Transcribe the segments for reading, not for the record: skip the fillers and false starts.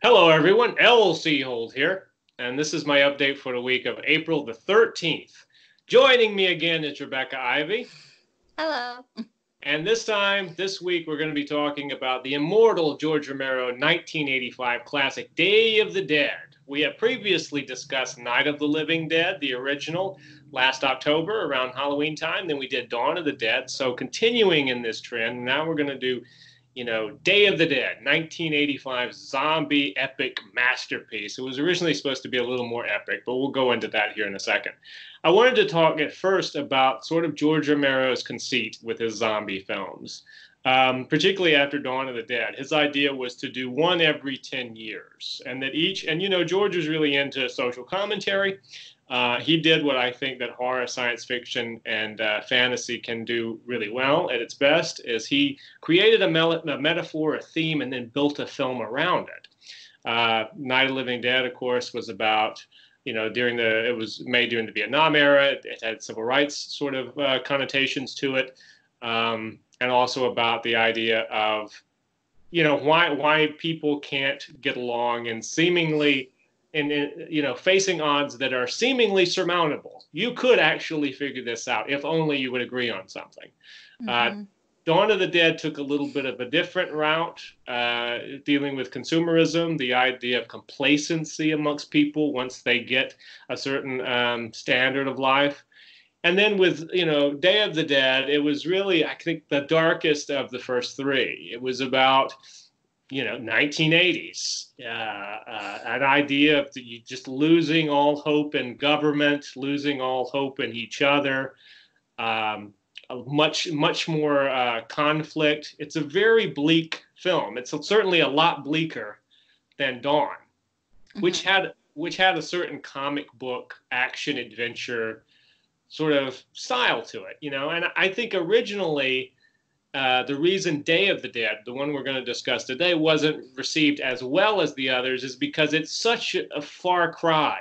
Hello, everyone. LC Holt here, and this is my update for the week of April the 13th. Joining me again is Rebecca Ivey. Hello. And this week, we're going to be talking about the immortal George Romero 1985 classic, Day of the Dead. We have previously discussed Night of the Living Dead, the original, last October around Halloween time. Then we did Dawn of the Dead. So continuing in this trend, now we're going to do Day of the Dead, 1985 zombie epic masterpiece. It was originally supposed to be a little more epic, but we'll go into that here in a second. I wanted to talk at first about sort of George Romero's conceit with his zombie films, particularly after Dawn of the Dead. His idea was to do one every 10 years, and George was really into social commentary. He did what I think that horror, science fiction, and fantasy can do really well at its best, is he created a metaphor, a theme, and then built a film around it. Night of the Living Dead, of course, was about, it was made during the Vietnam era. It had civil rights sort of connotations to it, and also about the idea of, why people can't get along and seemingly facing odds that are seemingly surmountable. You could actually figure this out if only you would agree on something. Mm-hmm. Dawn of the Dead took a little bit of a different route, dealing with consumerism, the idea of complacency amongst people once they get a certain standard of life. And then with, Day of the Dead, it was really, I think, the darkest of the first three. It was about 1980s, an idea of just losing all hope in government, losing all hope in each other, much more conflict. It's a very bleak film. It's certainly a lot bleaker than Dawn, mm-hmm. which had a certain comic book action adventure sort of style to it, And I think originally, the reason Day of the Dead, the one we're going to discuss today, wasn't received as well as the others is because it's such a far cry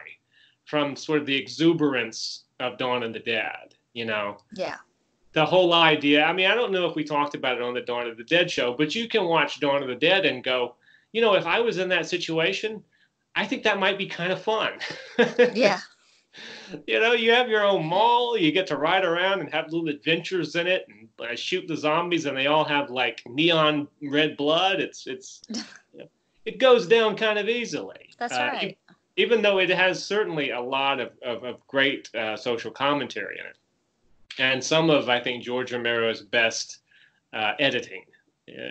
from sort of the exuberance of Dawn of the Dead, Yeah. The whole idea. I mean, I don't know if we talked about it on the Dawn of the Dead show, but you can watch Dawn of the Dead and go, if I was in that situation, I think that might be kind of fun. Yeah. You have your own mall, you get to ride around and have little adventures in it and shoot the zombies, and they all have like neon red blood. It goes down kind of easily. That's right. Even though it has certainly a lot of great social commentary in it. And some of, I think, George Romero's best editing,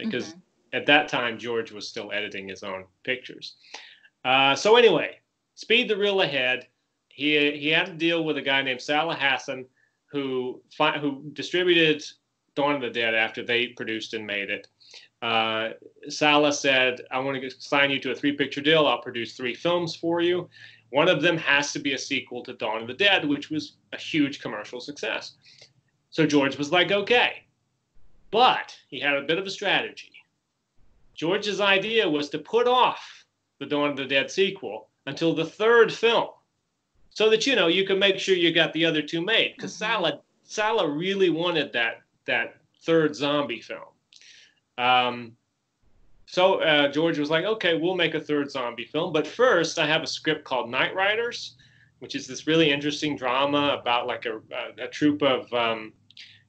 because mm-hmm. at that time, George was still editing his own pictures. So anyway, speed the reel ahead. He had to deal with a guy named Salah Hassan, who distributed Dawn of the Dead after they produced and made it. Salah said, I want to sign you to a 3-picture deal. I'll produce 3 films for you. One of them has to be a sequel to Dawn of the Dead, which was a huge commercial success. So George was like, okay. But he had a bit of a strategy. George's idea was to put off the Dawn of the Dead sequel until the 3rd film, so that, you can make sure you got the other 2 made. Because mm-hmm. Salah really wanted that 3rd zombie film. So George was like, okay, we'll make a 3rd zombie film. But first, I have a script called Night Riders, which is this really interesting drama about like a troupe of,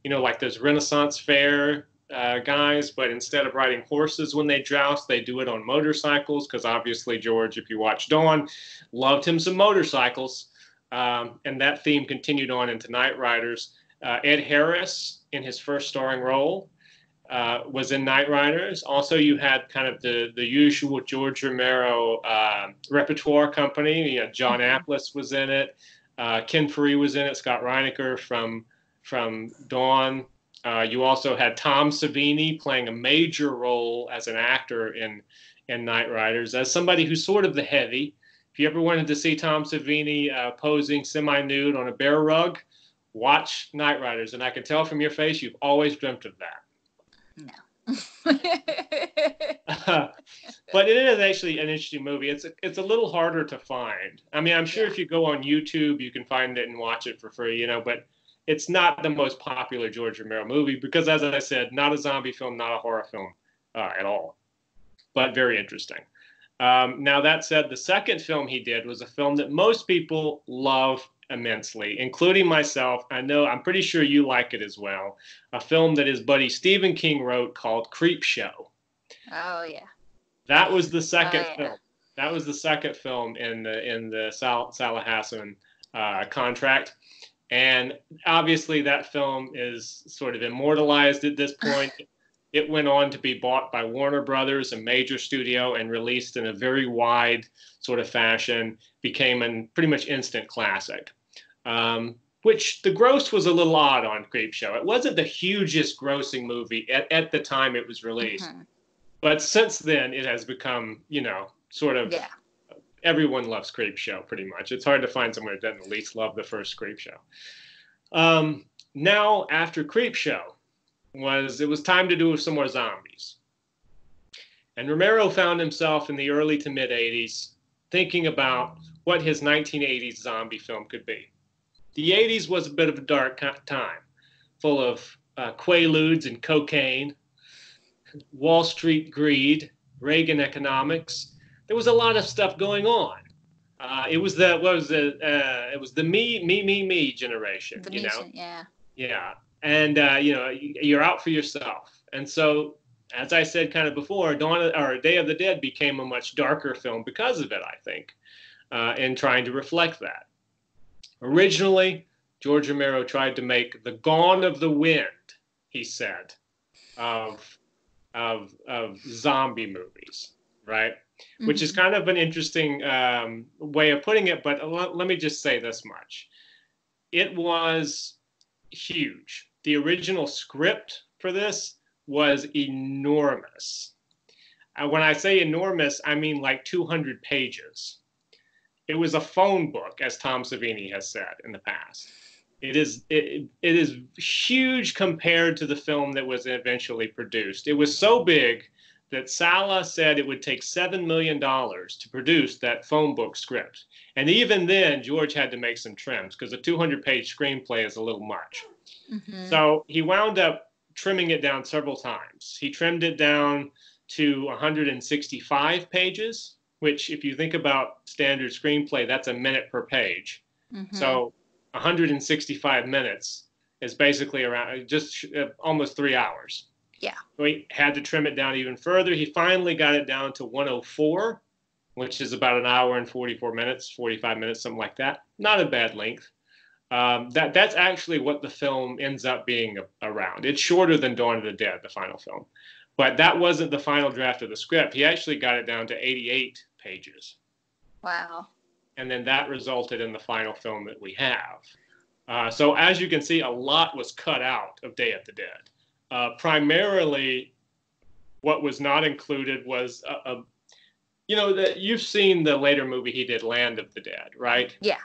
like those Renaissance fair guys. But instead of riding horses when they joust, they do it on motorcycles. Because obviously, George, if you watch Dawn, loved him some motorcycles. And that theme continued on into Night Riders. Ed Harris, in his first starring role, was in Night Riders. Also, you had kind of the usual George Romero repertoire company. John Amplas was in it. Ken Faree was in it. Scott Reiniger from Dawn. You also had Tom Savini playing a major role as an actor in Night Riders, as somebody who's sort of the heavy. If you ever wanted to see Tom Savini posing semi-nude on a bear rug, watch Night Riders. And I can tell from your face you've always dreamt of that. No. But it is actually an interesting movie. It's a little harder to find. I mean, I'm sure if you go on YouTube, you can find it and watch it for free, but it's not the most popular George Romero movie because, as I said, not a zombie film, not a horror film at all, but very interesting. Now, that said, the second film he did was a film that most people love immensely, including myself. I'm pretty sure you like it as well. A film that his buddy Stephen King wrote called Creepshow. Oh yeah. That was the second Oh, yeah. film. That was the second film in the Salahassan contract. And obviously, that film is sort of immortalized at this point. It went on to be bought by Warner Brothers, a major studio, and released in a very wide sort of fashion, became a pretty much instant classic. Which the gross was a little odd on Creepshow. It wasn't the hugest grossing movie at the time it was released. Mm-hmm. But since then, it has become, sort of, Yeah. everyone loves Creepshow pretty much. It's hard to find someone who doesn't at least love the first Creepshow. Now, after Creepshow, it was time to do some more zombies. And Romero found himself in the early to mid 80s thinking about what his 1980s zombie film could be. The 80s was a bit of a dark time, full of quaaludes and cocaine, Wall Street greed, Reagan economics. There was a lot of stuff going on. It was the me generation, Yeah. Yeah. And, you're out for yourself. And so, as I said kind of before, Day of the Dead became a much darker film because of it, I think, in trying to reflect that. Originally, George Romero tried to make the Gone of the Wind, he said, of zombie movies, right? Mm-hmm. Which is kind of an interesting way of putting it, but let me just say this much. It was huge. The original script for this was enormous. When I say enormous, I mean like 200 pages. It was a phone book, as Tom Savini has said in the past. It is huge compared to the film that was eventually produced. It was so big that Sala said it would take $7 million to produce that phone book script. And even then, George had to make some trims because a 200-page screenplay is a little much. Mm-hmm. So he wound up trimming it down several times. He trimmed it down to 165 pages, which if you think about standard screenplay, that's a minute per page. Mm-hmm. So 165 minutes is basically around just almost 3 hours. Yeah. So he had to trim it down even further. He finally got it down to 104, which is about an hour and 45 minutes, something like that. Not a bad length. That's actually what the film ends up being around. It's shorter than Dawn of the Dead, the final film. But that wasn't the final draft of the script. He actually got it down to 88 pages. Wow. And then that resulted in the final film that we have. So as you can see, a lot was cut out of Day of the Dead. Primarily, what was not included was, you've seen the later movie he did, Land of the Dead, right? Yeah.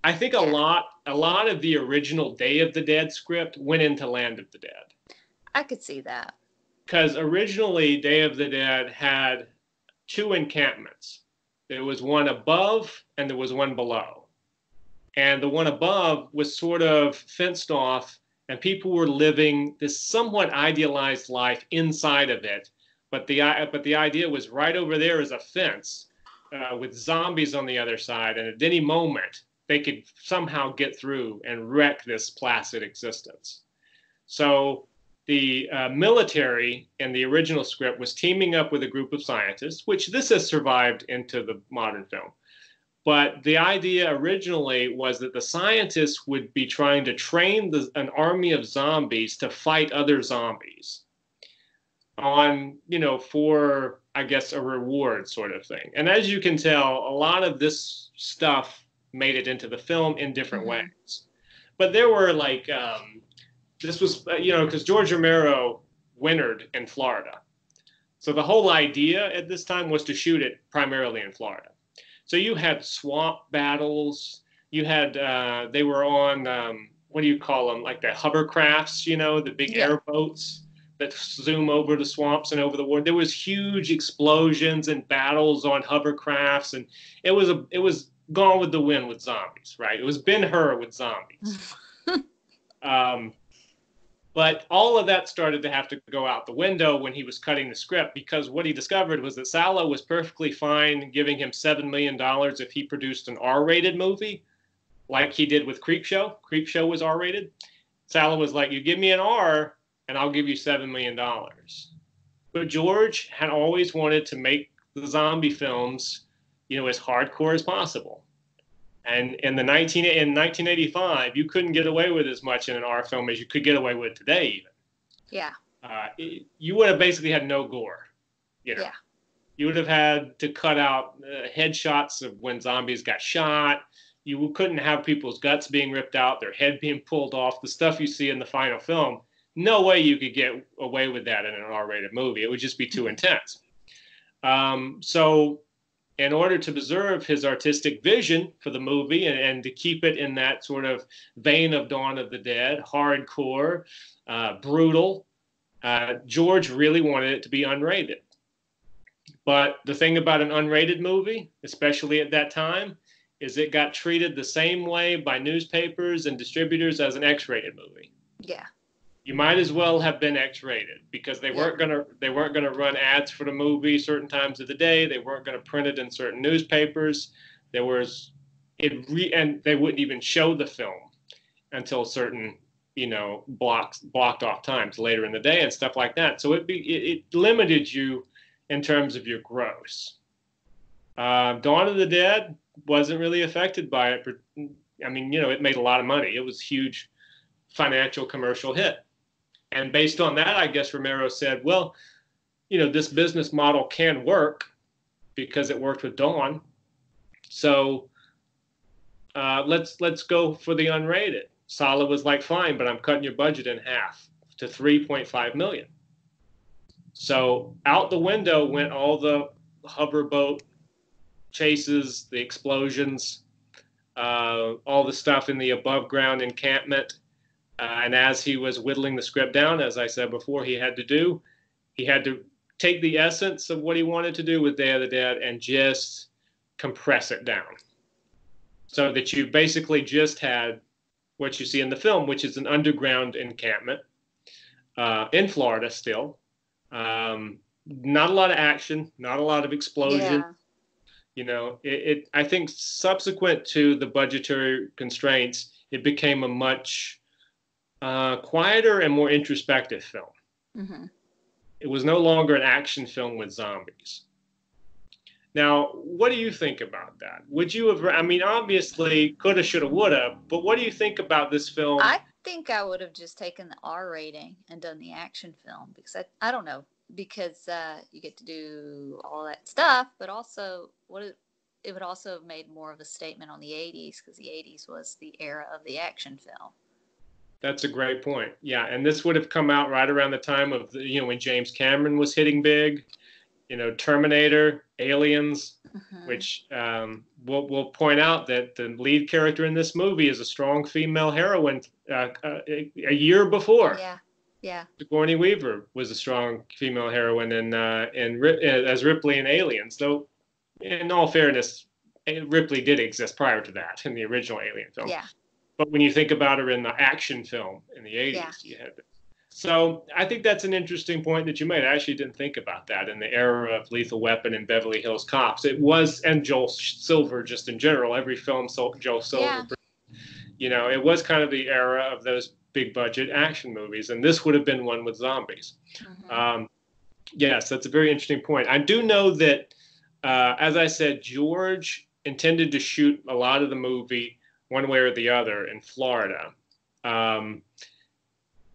I think a lot of the original Day of the Dead script went into Land of the Dead. I could see that. Because originally Day of the Dead had two encampments. There was one above and there was one below. And the one above was sort of fenced off and people were living this somewhat idealized life inside of it. But the idea was right over there is a fence with zombies on the other side. And at any moment, they could somehow get through and wreck this placid existence. So the military in the original script was teaming up with a group of scientists, which this has survived into the modern film. But the idea originally was that the scientists would be trying to train an army of zombies to fight other zombies on, for, I guess, a reward sort of thing. And as you can tell, a lot of this stuff made it into the film in different mm-hmm. ways. But there were this was, because George Romero wintered in Florida. So the whole idea at this time was to shoot it primarily in Florida. So you had swamp battles. You had, they were on, what do you call them? Like the hovercrafts, the big airboats that zoom over the swamps and over the water. There was huge explosions and battles on hovercrafts. And it was Gone with the Wind with zombies, right? It was Ben-Hur with zombies. But all of that started to have to go out the window when he was cutting the script, because what he discovered was that Salo was perfectly fine giving him $7 million if he produced an R-rated movie, like he did with Creepshow. Creepshow was R-rated. Salo was like, you give me an R, and I'll give you $7 million. But George had always wanted to make the zombie films, as hardcore as possible. And in 1985, you couldn't get away with as much in an R film as you could get away with today, even. Yeah. You would have basically had no gore. Yeah. You would have had to cut out headshots of when zombies got shot. You couldn't have people's guts being ripped out, their head being pulled off, the stuff you see in the final film. No way you could get away with that in an R-rated movie. It would just be too intense. So in order to preserve his artistic vision for the movie and to keep it in that sort of vein of Dawn of the Dead, hardcore, brutal, George really wanted it to be unrated. But the thing about an unrated movie, especially at that time, is it got treated the same way by newspapers and distributors as an X-rated movie. Yeah. You might as well have been X-rated, because they weren't gonna run ads for the movie certain times of the day. They weren't gonna print it in certain newspapers. And they wouldn't even show the film until certain blocked off times later in the day and stuff like that. So it limited you in terms of your gross. Dawn of the Dead wasn't really affected by it. I mean, it made a lot of money. It was a huge financial commercial hit. And based on that, I guess Romero said, well, this business model can work because it worked with Dawn. So let's go for the unrated. Sala was like, fine, but I'm cutting your budget in half to $3.5 million. So out the window went all the hoverboat chases, the explosions, all the stuff in the above ground encampment. And as he was whittling the script down, as I said before, he had to take the essence of what he wanted to do with Day of the Dead and just compress it down, so that you basically just had what you see in the film, which is an underground encampment in Florida still. Not a lot of action, not a lot of explosion. Yeah. I think subsequent to the budgetary constraints, it became a much quieter and more introspective film. Mm-hmm. It was no longer an action film with zombies. Now, what do you think about that? Would you have, obviously, coulda, shoulda, woulda, but what do you think about this film? I think I would have just taken the R rating and done the action film, because I don't know, because you get to do all that stuff, but also it would also have made more of a statement on the 80s, because the 80s was the era of the action film. That's a great point. Yeah, and this would have come out right around the time of when James Cameron was hitting big. Terminator, Aliens, Mm-hmm. which we'll point out that the lead character in this movie is a strong female heroine. A year before, Yeah. Sigourney Weaver was a strong female heroine as Ripley in Aliens. Though, in all fairness, Ripley did exist prior to that in the original Alien film. Yeah. But when you think about her in the action film in the 80s, you had this. So I think that's an interesting point that you made. I actually didn't think about that in the era of Lethal Weapon and Beverly Hills Cops. It was, and Joel Silver just in general, every film Joel Silver, it was kind of the era of those big budget action movies. And this would have been one with zombies. Mm-hmm. Yes, that's a very interesting point. I do know that, as I said, George intended to shoot a lot of the movie one way or the other in Florida.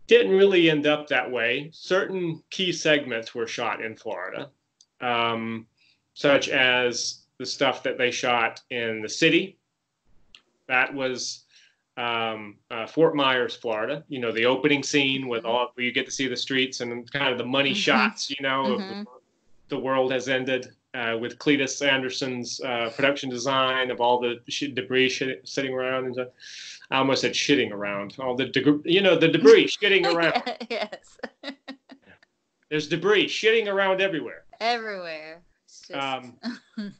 Didn't really end up that way. Certain key segments were shot in Florida, such as the stuff that they shot in the city. That was Fort Myers, Florida. The opening scene with where you get to see the streets and kind of the money shots, of the world has ended, with Cletus Anderson's production design of all the debris sitting around and stuff. I almost said shitting around. All the the debris shitting around. Yes. There's debris shitting around everywhere. Everywhere. It's just...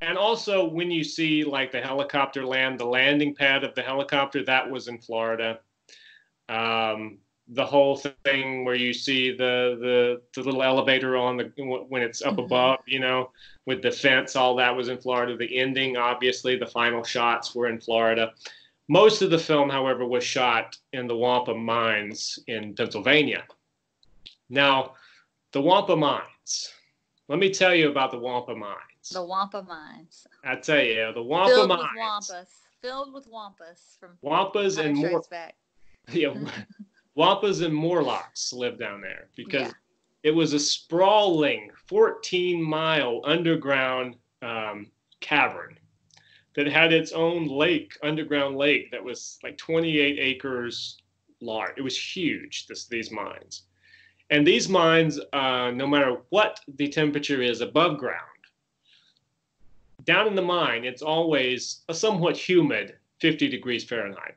And also when you see like the helicopter land, the landing pad of the helicopter, that was in Florida. the whole thing where you see the little elevator on when it's up above, with the fence, all that was in Florida. The ending, obviously, the final shots were in Florida. Most of the film, however, was shot in the Wampa Mines in Pennsylvania. Now, the Wampa Mines. Let me tell you about the Wampa Mines. The Wampa Mines. I tell you, the Wampa Mines. Filled with Wampas from Wampas and more. Back. Yeah, Wampas and Morlocks lived down there because it was a sprawling 14-mile underground cavern that had its own underground lake that was like 28 acres large. It was huge, these mines. And these mines, no matter what the temperature is above ground, down in the mine, it's always a somewhat humid 50 degrees Fahrenheit.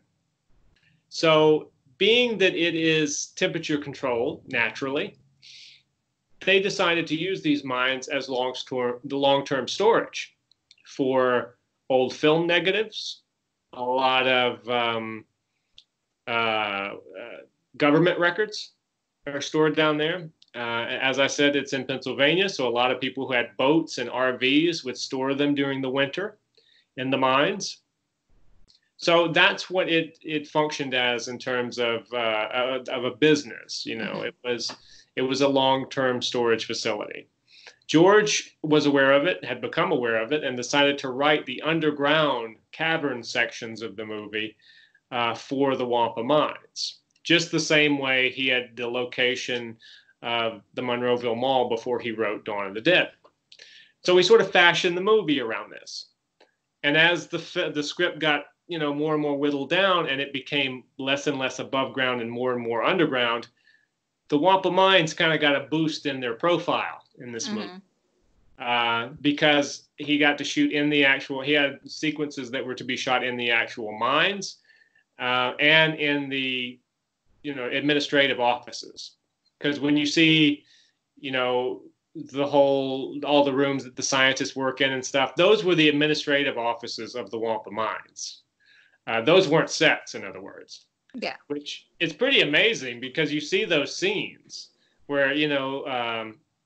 So being that it is temperature controlled naturally, they decided to use these mines as long-term storage for old film negatives, a lot of government records are stored down there. As I said, it's in Pennsylvania, so a lot of people who had boats and RVs would store them during the winter in the mines. So that's what it functioned as in terms of a business. It was a long-term storage facility. George was aware of it, had become aware of it, and decided to write the underground cavern sections of the movie for the Wampa Mines. Just the same way he had the location of the Monroeville Mall before he wrote Dawn of the Dead. So he sort of fashioned the movie around this. And as the script got more and more whittled down, and it became less and less above ground and more underground, the Wampa Mines kind of got a boost in their profile in this movie. Because he got to shoot he had sequences that were to be shot in the actual mines and in the, administrative offices. Because when you see, all the rooms that the scientists work in and stuff, those were the administrative offices of the Wampa Mines. Those weren't sets, in other words. Yeah. Which is pretty amazing because you see those scenes where,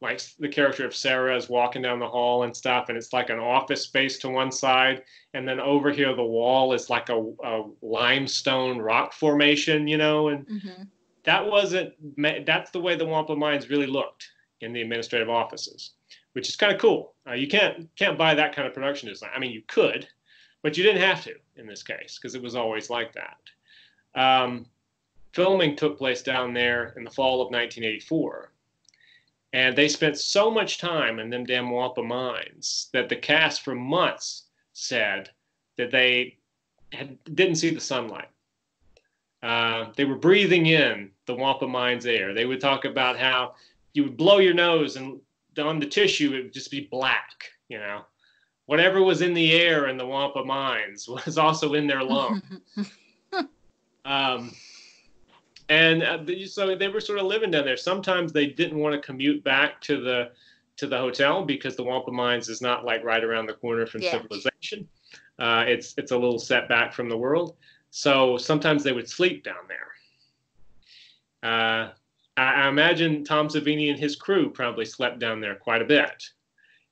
like the character of Sarah is walking down the hall and stuff, and it's like an office space to one side, and then over here the wall is like a limestone rock formation, and that's the way the Wampa Mines really looked in the administrative offices, which is kind of cool. You can't buy that kind of production design. I mean, you could, but you didn't have to in this case because it was always like that. Filming took place down there in the fall of 1984. And they spent so much time in them damn Wampa Mines that the cast for months said that they didn't see the sunlight. They were breathing in the Wampa Mines air. They would talk about how you would blow your nose and on the tissue it would just be black, Whatever was in the air in the Wampa Mines was also in their lungs. So they were sort of living down there. Sometimes they didn't want to commute back to the hotel because the Wampa Mines is not like right around the corner from civilization. It's a little setback from the world. So sometimes they would sleep down there. I imagine Tom Savini and his crew probably slept down there quite a bit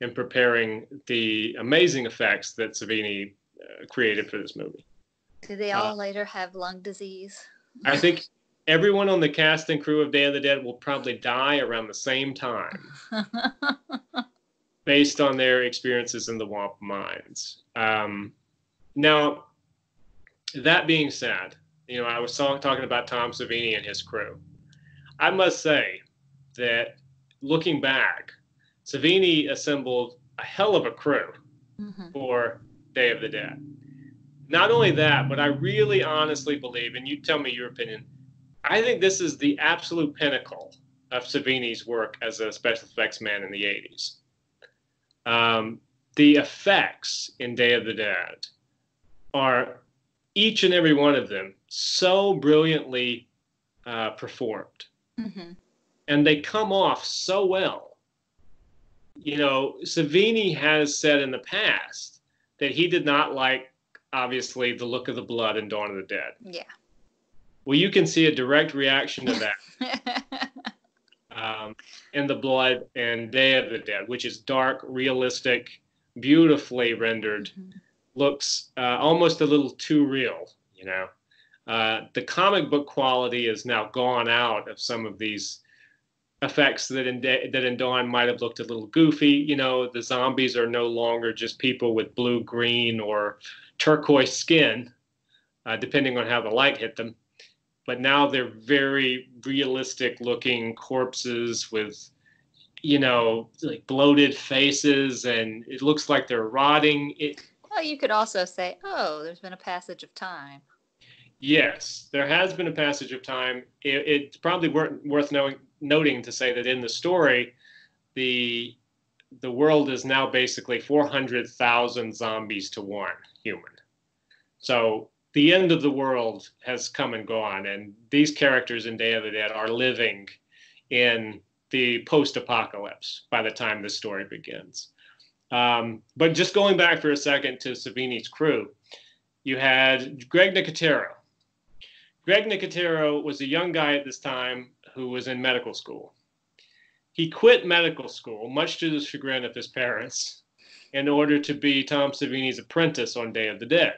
in preparing the amazing effects that Savini created for this movie. Did they all later have lung disease? I think everyone on the cast and crew of Day of the Dead will probably die around the same time based on their experiences in the Wampa Mines. Now, that being said, I was talking about Tom Savini and his crew. I must say that looking back, Savini assembled a hell of a crew for Day of the Dead. Not only that, but I really honestly believe, and you tell me your opinion, I think this is the absolute pinnacle of Savini's work as a special effects man in the 80s. The effects in Day of the Dead are, each and every one of them, so brilliantly performed. And they come off so well. Savini has said in the past that he did not like, obviously, the look of the blood in Dawn of the Dead. Yeah. Well, you can see a direct reaction to that in The Blood and Day of the Dead, which is dark, realistic, beautifully rendered, Mhm. looks almost a little too real, you know. The comic book quality is now gone out of some of these effects that in Dawn might have looked a little goofy. You know, the zombies are no longer just people with blue, green, or turquoise skin, depending on how the light hit them. But now they're very realistic looking corpses with, you know, like bloated faces, and it looks like they're rotting. Well, you could also say, oh, there's been a passage of time. Yes, there has been a passage of time. It's probably worth noting to say that in the story, the the world is now basically 400,000 zombies to one human. So the end of the world has come and gone, and these characters in Day of the Dead are living in the post-apocalypse by the time this story begins. But just going back for a second to Savini's crew, you had Greg Nicotero. Greg Nicotero was a young guy at this time who was in medical school. He quit medical school, much to the chagrin of his parents, in order to be Tom Savini's apprentice on Day of the Dead.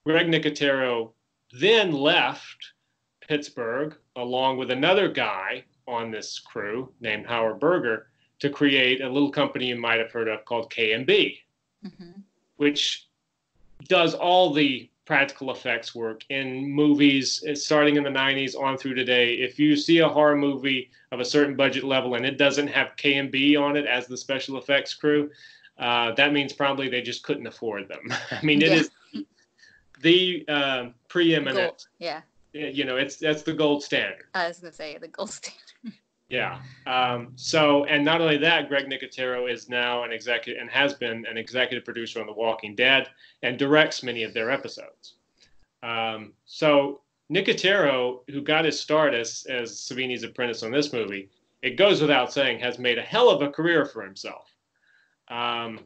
Greg Nicotero then left Pittsburgh along with another guy on this crew named Howard Berger to create a little company you might have heard of called K&B, Mm-hmm. which does all the practical effects work in movies starting in the 90s on through today. If you see a horror movie of a certain budget level and it doesn't have K&B on it as the special effects crew, that means probably they just couldn't afford them. I mean, it is the preeminent. Gold. Yeah. You know, that's the gold standard. I was gonna say the gold standard. Yeah. So, and not only that, Greg Nicotero is now an executive and has been an executive producer on The Walking Dead and directs many of their episodes. So Nicotero, who got his start as Savini's apprentice on this movie, it goes without saying, has made a hell of a career for himself. Now,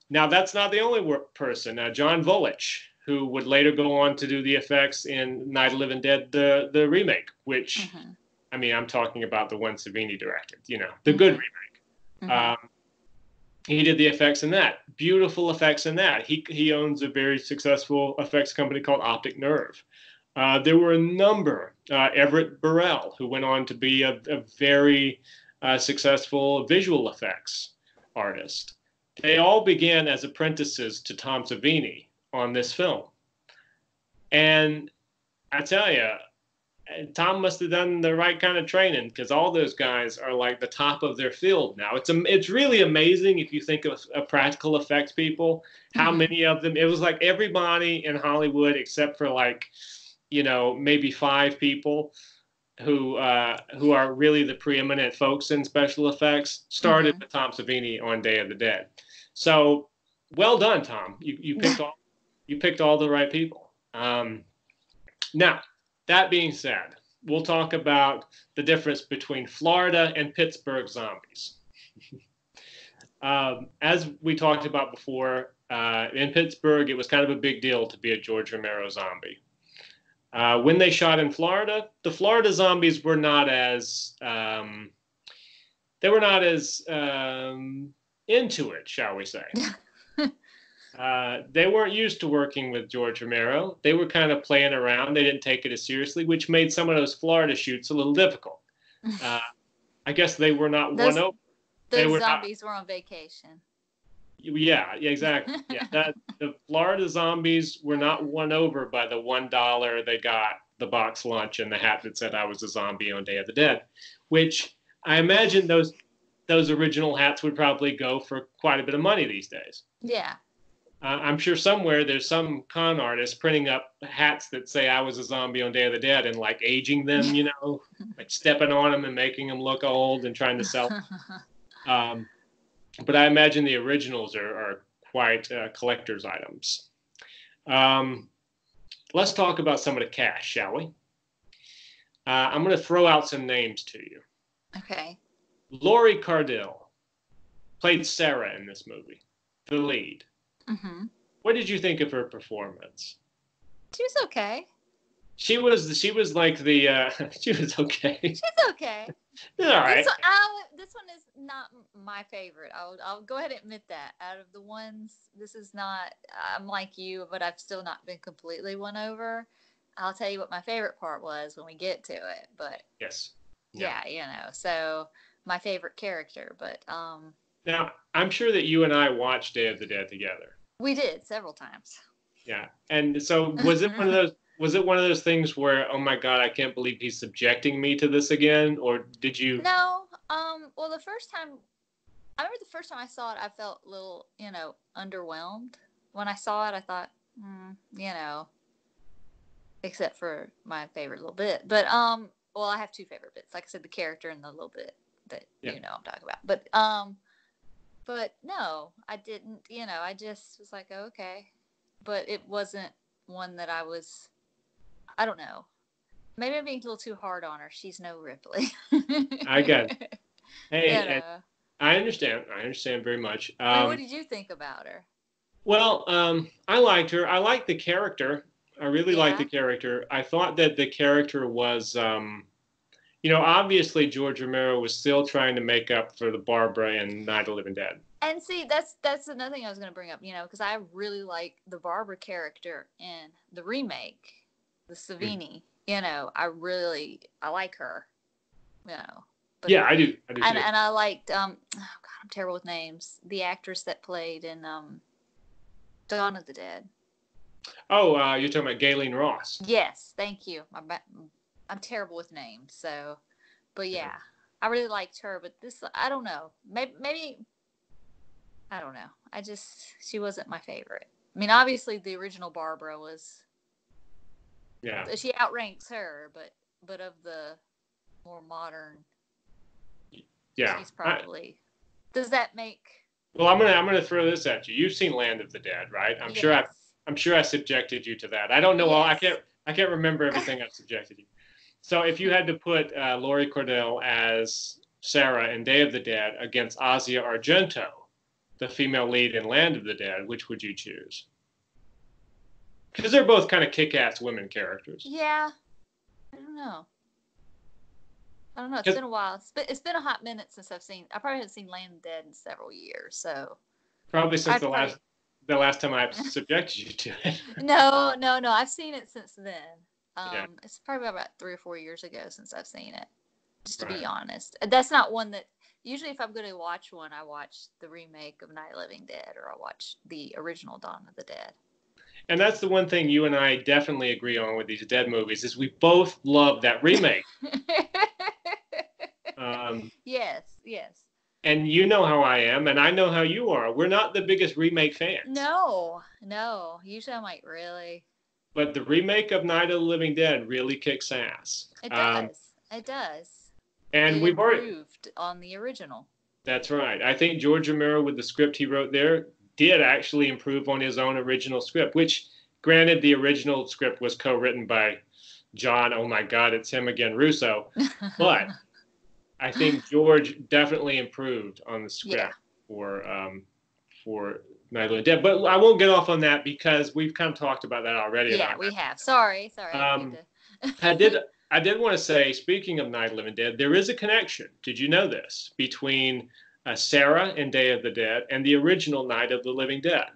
that's not the only person. John Volich, who would later go on to do the effects in Night of the Living Dead, the remake, which, Mm-hmm. I mean, I'm talking about the one Savini directed, you know, the good remake. Mm-hmm. He did the effects in that. Beautiful effects in that. He owns a very successful effects company called Optic Nerve. There were a number. Everett Burrell, who went on to be a very successful visual effects artist. They all began as apprentices to Tom Savini on this film. And I tell you, Tom must have done the right kind of training, because all those guys are like the top of their field now. It's really amazing if you think of practical effects people, how Mm-hmm. many of them. It was like everybody in Hollywood except for, like, you know, maybe 5 people who are really the preeminent folks in special effects started Mm-hmm. with Tom Savini on Day of the Dead. So well done, Tom. You picked all the right people. Now, that being said, we'll talk about the difference between Florida and Pittsburgh zombies. As we talked about before, in Pittsburgh, it was kind of a big deal to be a George Romero zombie. When they shot in Florida, the Florida zombies were not as into it, shall we say. They weren't used to working with George Romero. They were kind of playing around. They didn't take it as seriously, which made some of those Florida shoots a little difficult. I guess they were not won over. Those zombies were on vacation. Yeah, exactly. Yeah, the Florida zombies were not won over by the $1 they got, the box lunch, and the hat that said I was a zombie on Day of the Dead, which I imagine those original hats would probably go for quite a bit of money these days. Yeah. I'm sure somewhere there's some con artist printing up hats that say I was a zombie on Day of the Dead and like aging them, you know, like stepping on them and making them look old and trying to sell them. But I imagine the originals are quite collector's items. Let's talk about some of the cast, shall we? I'm going to throw out some names to you. Okay. Laurie Cardille played Sarah in this movie, the lead. Mm-hmm. What did you think of her performance? She was okay. She was like the she was okay. She's okay. All right. This one is not my favorite. I'll go ahead and admit that. Out of the ones, this is not. I'm like you, but I've still not been completely won over. I'll tell you what my favorite part was when we get to it. But Yes. Yeah. yeah, so my favorite character. But Now, I'm sure that you and I watched Day of the Dead together. we did several times. Yeah. And so was it one of those things where, oh my God, I can't believe he's subjecting me to this again? Or did you? No. Well, I remember the first time I saw it, I felt a little, underwhelmed. When I saw it, I thought, except for my favorite little bit. But well, I have two favorite bits. Like I said, the character and the little bit that Yeah. I'm talking about. But no, I didn't. I just was like, oh, okay. But it wasn't one that I was. I don't know. Maybe I'm being a little too hard on her. She's no Ripley. I got it. Hey, You and know. I understand. I understand very much. What did you think about her? Well, I liked her. I liked the character. I really liked the Yeah. character. I thought that the character was, obviously George Romero was still trying to make up for the Barbara in Night of the Living Dead. And see, that's another thing I was going to bring up, because I really like the Barbara character in the remake, the Mm. Savini. I like her. But Yeah, I do. I do and too. I liked oh God, I'm terrible with names. The actress that played in Dawn of the Dead. Oh, you're talking about Gayleen Ross. Yes, thank you. I'm terrible with names, so. But Yeah. yeah, I really liked her. But this, I don't know. Maybe I don't know. She wasn't my favorite. I mean, obviously the original Barbara was. Yeah. She outranks her, but of the more modern, Yeah. she's probably. Does that make? Well, I'm gonna throw this at you. You've seen Land of the Dead, right? Yes. I'm sure I subjected you to that. I don't know all. Yes. I can't remember everything I've subjected you. So if you had to put Laurie Cordell as Sarah in Day of the Dead against Asia Argento, the female lead in Land of the Dead, which would you choose? Because they're both kind of kick-ass women characters. Yeah. I don't know. It's been a while. It's been a hot minute since I've seen. I probably haven't seen Land of the Dead in several years. So Probably since I'd probably. the last time I subjected you to it. No. I've seen it since then. Yeah. It's probably about 3 or 4 years ago since I've seen it. Just to be Right. honest, that's not one that. Usually, if I'm going to watch one, I watch the remake of Night of the Living Dead, or I watch the original Dawn of the Dead. And that's the one thing you and I definitely agree on with these Dead movies is we both love that remake. Yes. And you know how I am, and I know how you are. We're not the biggest remake fans. No. Usually, I'm like, really. But the remake of Night of the Living Dead really kicks ass. It does. It does. And It we've already. improved on the original. That's right. I think George Romero, with the script he wrote there, did actually improve on his own original script, which, granted, the original script was co-written by John, oh my God, it's him again, Russo. But I think George definitely improved on the script for Night of the Dead. But I won't get off on that because we've kind of talked about that already. Yeah, we have. Sorry. I did want to say, speaking of Night of the Living Dead, there is a connection. Did you know this? Between Sarah in Day of the Dead and the original Night of the Living Dead.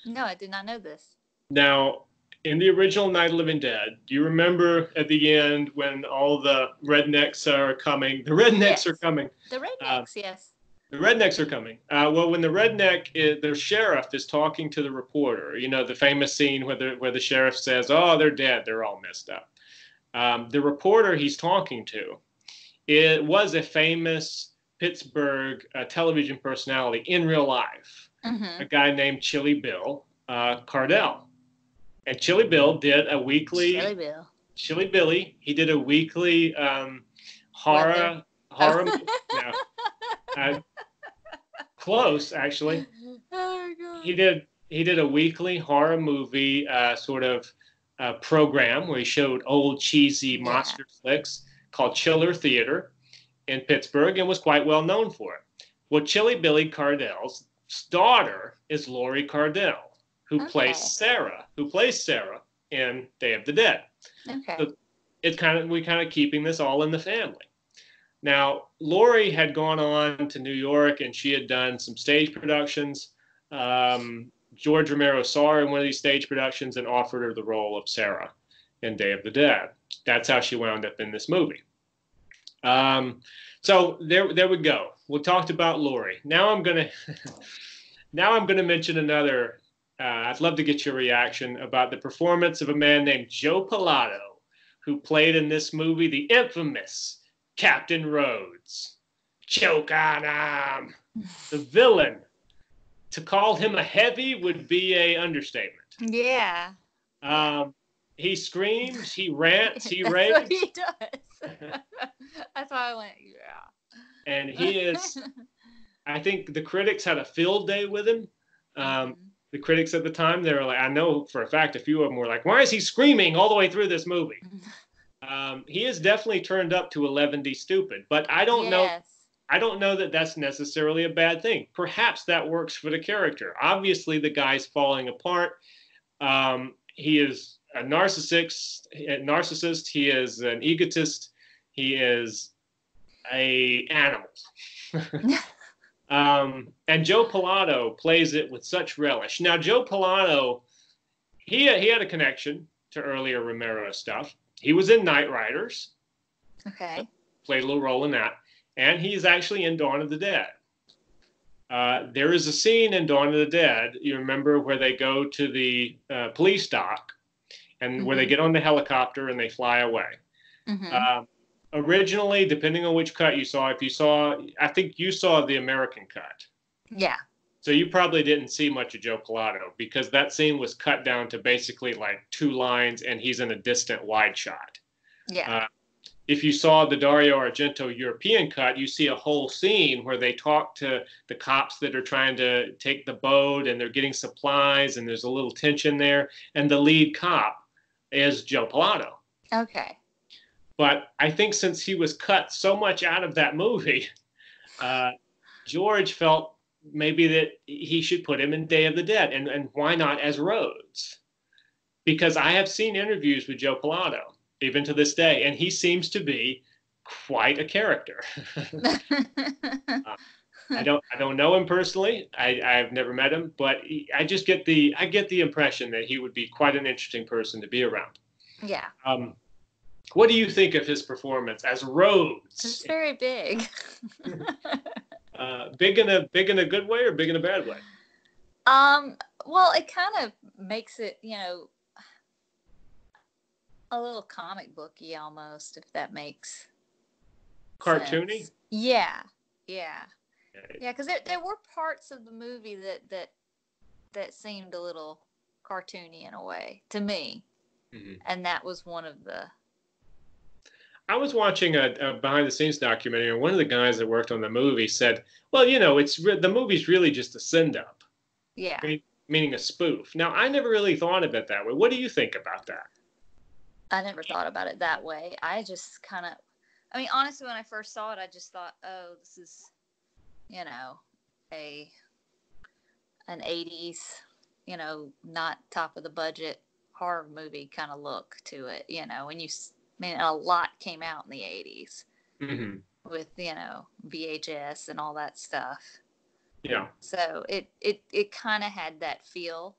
No, I did not know this. Now, in the original Night of the Living Dead, do you remember at the end when all the rednecks are coming? The rednecks are coming. The rednecks, yes. The rednecks are coming. Well, when the sheriff is talking to the reporter, the famous scene where the sheriff says, "Oh, they're dead. They're all messed up." The reporter he's talking to, it was a famous Pittsburgh television personality in real life, a guy named Chili Bill Cardell. And Chili Bill did a weekly. Chili Billy. He did a weekly horror. Close, actually. Oh God. He did a weekly horror movie sort of program where he showed old cheesy monster flicks called Chiller Theater in Pittsburgh and was quite well known for it. Well, Chili Billy Cardell's daughter is Laurie Cardell, who plays Sarah in Day of the Dead. Okay. So we kind of keeping this all in the family. Now, Laurie had gone on to New York and she had done some stage productions. George Romero saw her in one of these stage productions and offered her the role of Sarah in Day of the Dead. That's how she wound up in this movie. So there we go. We talked about Laurie. Now I'm gonna mention another. I'd love to get your reaction about the performance of a man named Joe Pilato, who played in this movie the infamous Captain Rhodes. Choke on him. The villain. To call him a heavy would be a understatement. Yeah. He screams, he rants, he That's raves. what he does. That's why I went, yeah. And he is, I think the critics had a field day with him. The critics at the time, they were like, I know for a fact a few of them were like, why is he screaming all the way through this movie? He is definitely turned up to 11D stupid, but I don't know. I don't know that that's necessarily a bad thing. Perhaps that works for the character. Obviously, the guy's falling apart. He is a narcissist. He is an egotist. He is a animal. And Joe Pilato plays it with such relish. Now, Joe Pilato, he had a connection to earlier Romero stuff. He was in Knight Riders. Okay. Played a little role in that. And he's actually in Dawn of the Dead. There is a scene in Dawn of the Dead, you remember, where they go to the police dock and where they get on the helicopter and they fly away. Originally, depending on which cut you saw, I think you saw the American cut. Yeah. So you probably didn't see much of Joe Pilato because that scene was cut down to basically like 2 lines and he's in a distant wide shot. Yeah. If you saw the Dario Argento European cut, you see a whole scene where they talk to the cops that are trying to take the boat and they're getting supplies and there's a little tension there. And the lead cop is Joe Pilato. Okay. But I think since he was cut so much out of that movie, George felt maybe that he should put him in Day of the Dead. And why not as Rhodes? Because I have seen interviews with Joe Pilato, even to this day, and he seems to be quite a character. I don't know him personally. I've never met him, but I get the impression that he would be quite an interesting person to be around. Yeah. What do you think of his performance as Rhodes? It's very big. Big in a good way or big in a bad way? Well, it kind of makes it, a little comic booky almost, if that makes cartoony sense. Yeah, because there were parts of the movie that seemed a little cartoony in a way to me, and that was one of the. I was watching a behind the scenes documentary, and one of the guys that worked on the movie said, well, the movie's really just a send up. Yeah. Meaning a spoof. Now, I never really thought of it that way. What do you think about that? I never thought about it that way. I just kind of, honestly, when I first saw it, I just thought, oh, this is, an 80s, not top of the budget horror movie kind of look to it, a lot came out in the 80s with, VHS and all that stuff. Yeah. So it kind of had that feel.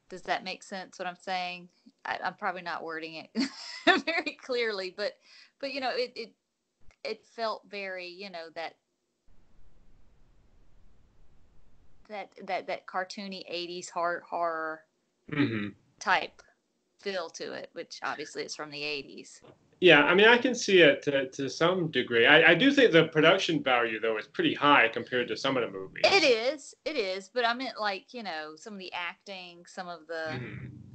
Does that make sense what I'm saying? I'm probably not wording it very clearly, but it felt very, that cartoony 80s horror type feel to it, which obviously is from the 80s. Yeah, I can see it to some degree. I do think the production value, though, is pretty high compared to some of the movies. It is, but I meant some of the acting, some of the,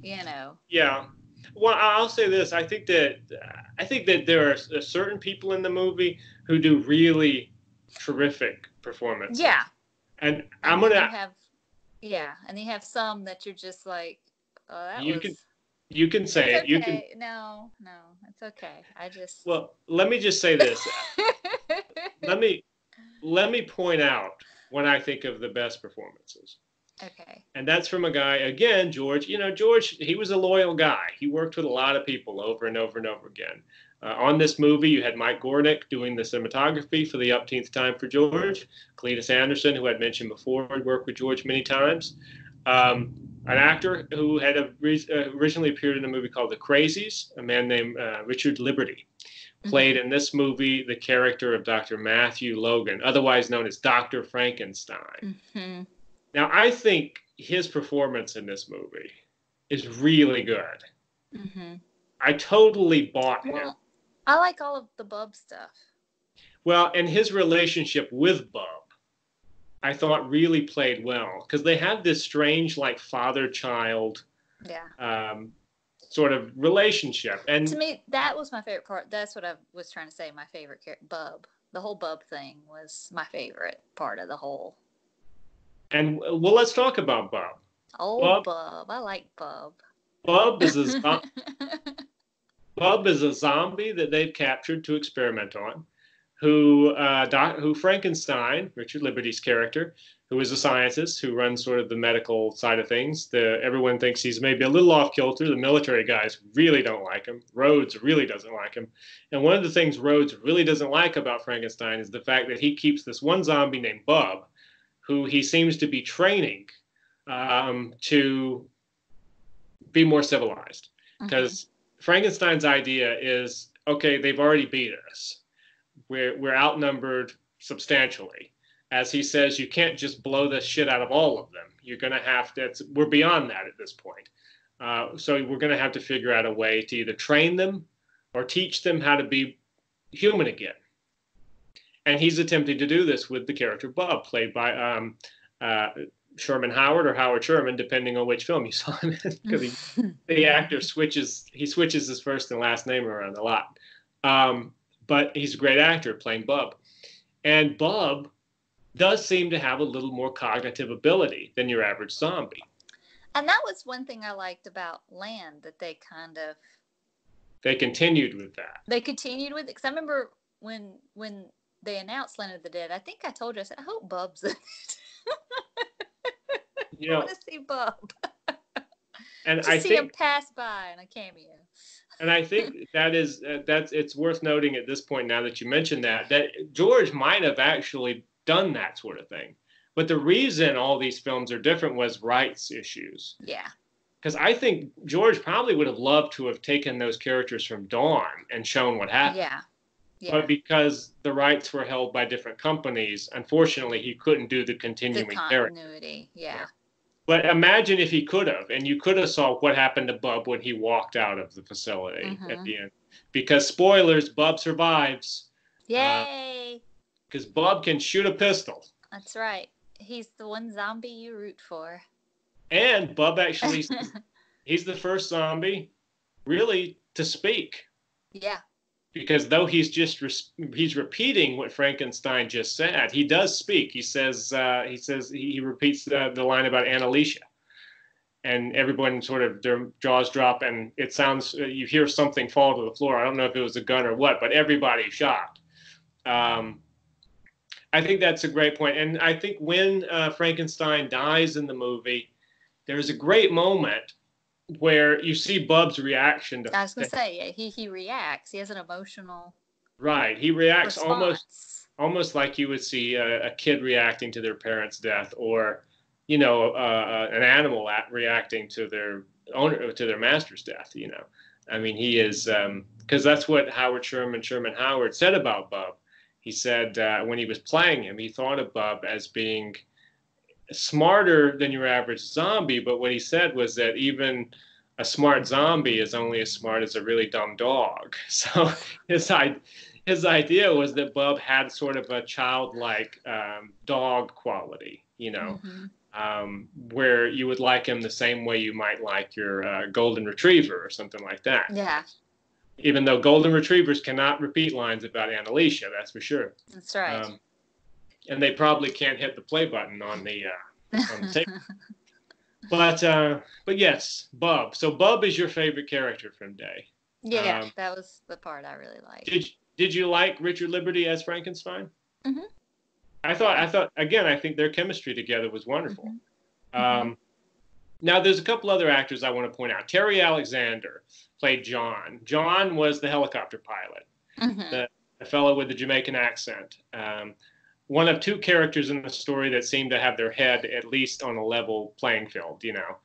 Yeah. Well, I'll say this. I think that there are certain people in the movie who do really terrific performances. Yeah. And and you have some that you're just like, oh, that You can say it. Okay. You can. No, it's okay. Well, let me just say this. Let me point out when I think of the best performances. Okay. And that's from a guy, again, George. George, he was a loyal guy. He worked with a lot of people over and over and over again. On this movie, you had Mike Gornick doing the cinematography for the upteenth time for George. Cletus Anderson, who I'd mentioned before, had worked with George many times. An actor who had originally appeared in a movie called The Crazies, a man named Richard Liberty, played in this movie the character of Dr. Matthew Logan, otherwise known as Dr. Frankenstein. Mm-hmm. Now, I think his performance in this movie is really good. Mm-hmm. I totally bought him. I like all of the Bub stuff. Well, and his relationship with Bub, I thought really played well, because they had this strange, like, father-child sort of relationship. And to me, that was my favorite part. That's what I was trying to say. My favorite character, Bub. The whole Bub thing was my favorite part of the whole. And well, let's talk about Bub. Bub. I like Bub. Bub is a zombie that they've captured to experiment on. Who Frankenstein, Richard Liberty's character, who is a scientist who runs sort of the medical side of things. Everyone thinks he's maybe a little off kilter. The military guys really don't like him. Rhodes really doesn't like him. And one of the things Rhodes really doesn't like about Frankenstein is the fact that he keeps this one zombie named Bub, who he seems to be training to be more civilized. Because Frankenstein's idea is, okay, they've already beat us. We're outnumbered substantially. As he says, you can't just blow the shit out of all of them. You're going to have to, we're beyond that at this point. So we're going to have to figure out a way to either train them or teach them how to be human again. And he's attempting to do this with the character Bub, played by Sherman Howard or Howard Sherman, depending on which film you saw him in, because the actor switches his first and last name around a lot. But he's a great actor playing Bub. And Bub does seem to have a little more cognitive ability than your average zombie. And that was one thing I liked about Land, that they continued with that. They continued with it. Because I remember when they announced Land of the Dead, I think I told you, I said, I hope Bub's in it. I want to see Bub. And I see him pass by in a cameo. And I think it's worth noting at this point, now that you mentioned that George might have actually done that sort of thing. But the reason all these films are different was rights issues. Yeah. Because I think George probably would have loved to have taken those characters from Dawn and shown what happened. Yeah. But because the rights were held by different companies, unfortunately, he couldn't do the continuing continuity. Yeah. But imagine if he could have, and you could have saw what happened to Bub when he walked out of the facility at the end. Because spoilers, Bub survives. Yay! Because Bub can shoot a pistol. That's right. He's the one zombie you root for. And Bub actually, he's the first zombie really to speak. Yeah. Because though he's repeating what Frankenstein just said, he does speak. He repeats the line about Annalicia, and everyone sort of, their jaws drop, and it sounds, you hear something fall to the floor. I don't know if it was a gun or what, but everybody's shocked. I think that's a great point. And I think when Frankenstein dies in the movie, there's a great moment where you see Bub's reaction to. I was going to say, he reacts. He has an emotional. Right. He reacts response. almost like you would see a kid reacting to their parent's death, or, an animal reacting to their owner, to their master's death. I mean, he is, because that's what Sherman Howard said about Bub. He said when he was playing him, he thought of Bub as being smarter than your average zombie, but what he said was that even a smart zombie is only as smart as a really dumb dog. So his idea was that Bub had sort of a childlike dog quality, where you would like him the same way you might like your golden retriever or something like that. Yeah. Even though golden retrievers cannot repeat lines about Annalicia, that's for sure. That's right. And they probably can't hit the play button on the tape. But yes, Bub. So Bub is your favorite character from Day. Yeah, that was the part I really liked. Did you like Richard Liberty as Frankenstein? Mm-hmm. I thought again, I think their chemistry together was wonderful. Mm-hmm. Um, Now, there's a couple other actors I want to point out. Terry Alexander played John. John was the helicopter pilot, Mm-hmm. the fellow with the Jamaican accent. One of two characters in the story that seem to have their head at least on a level playing field, you know.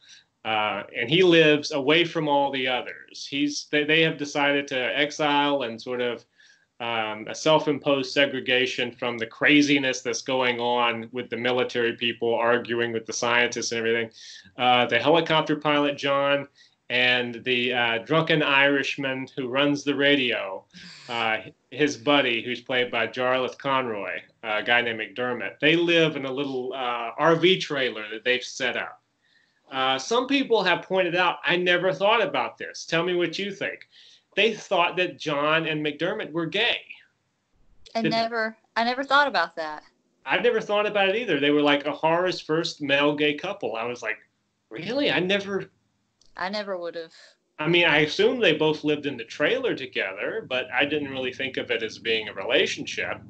And he lives away from all the others. They have decided to exile and sort of a self-imposed segregation from the craziness that's going on with the military people arguing with the scientists and everything. The helicopter pilot, John, and the drunken Irishman who runs the radio, his buddy, who's played by Jarlath Conroy, a guy named McDermott, they live in a little RV trailer that they've set up. Some people have pointed out, I never thought about this. Tell me what you think. They thought that John and McDermott were gay. I never thought about that. I never thought about it either. They were like a horror's first male gay couple. I was like, really? I never would have. I mean, I assumed they both lived in the trailer together, but I didn't really think of it as being a relationship.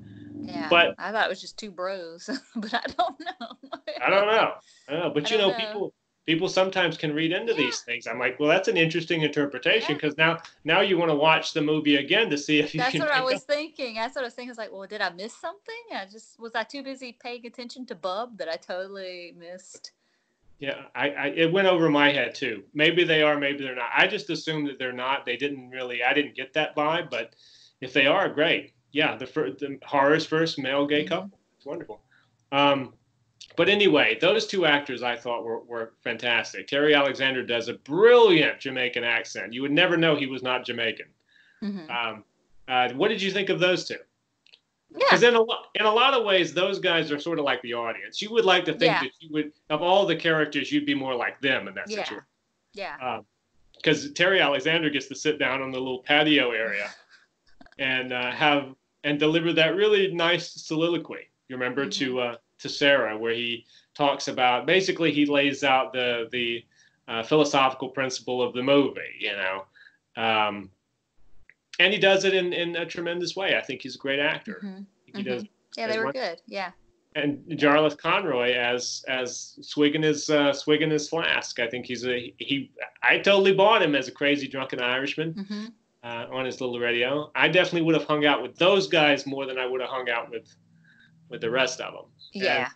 Yeah, but I thought it was just two bros, but I don't know. I don't know. But you know, people sometimes can read into these things. I'm like, well, that's an interesting interpretation because now you want to watch the movie again to see if you That's can. That's what I was thinking. I was like, well, did I miss something? Was I too busy paying attention to Bub that I totally missed? Yeah, it went over my head too. Maybe they are, maybe they're not. I just assumed that they're not. I didn't get that vibe, but if they are, great. Yeah, the horror's first male gay couple. It's wonderful. But anyway, those two actors I thought were fantastic. Terry Alexander does a brilliant Jamaican accent. You would never know he was not Jamaican. What did you think of those two? Because in a lot of ways, those guys are sort of like the audience. You would like to think that you would, of all the characters, you'd be more like them in that situation. Yeah. Because Terry Alexander gets to sit down on the little patio area and deliver that really nice soliloquy. You remember to Sarah, where he talks about basically he lays out the philosophical principle of the movie, you know. And he does it in a tremendous way. I think he's a great actor. He does. Yeah, they were good. Yeah. And Jarlath Conroy as swigging his flask. I think I totally bought him as a crazy drunken Irishman on his little radio. I definitely would have hung out with those guys more than I would have hung out with the rest of them. Yeah.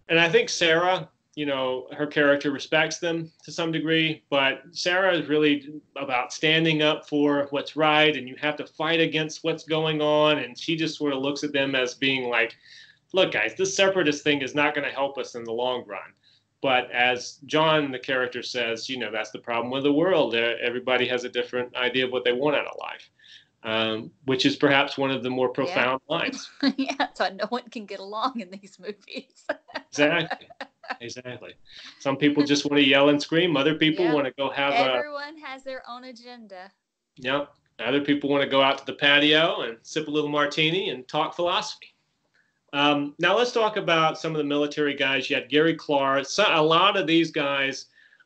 And I think Sarah, you know, her character respects them to some degree, but Sarah is really about standing up for what's right, and you have to fight against what's going on. And she just sort of looks at them as being like, look, guys, this separatist thing is not going to help us in the long run. But as John, the character, says, you know, that's the problem with the world. Everybody has a different idea of what they want out of life, which is perhaps one of the more profound lines. Yeah, so no one can get along in these movies. Exactly. Some people just want to yell and scream. Other people want to go have Everyone has their own agenda. Yep. Other people want to go out to the patio and sip a little martini and talk philosophy. Now let's talk about some of the military guys. You had Gary Clark. A lot of these guys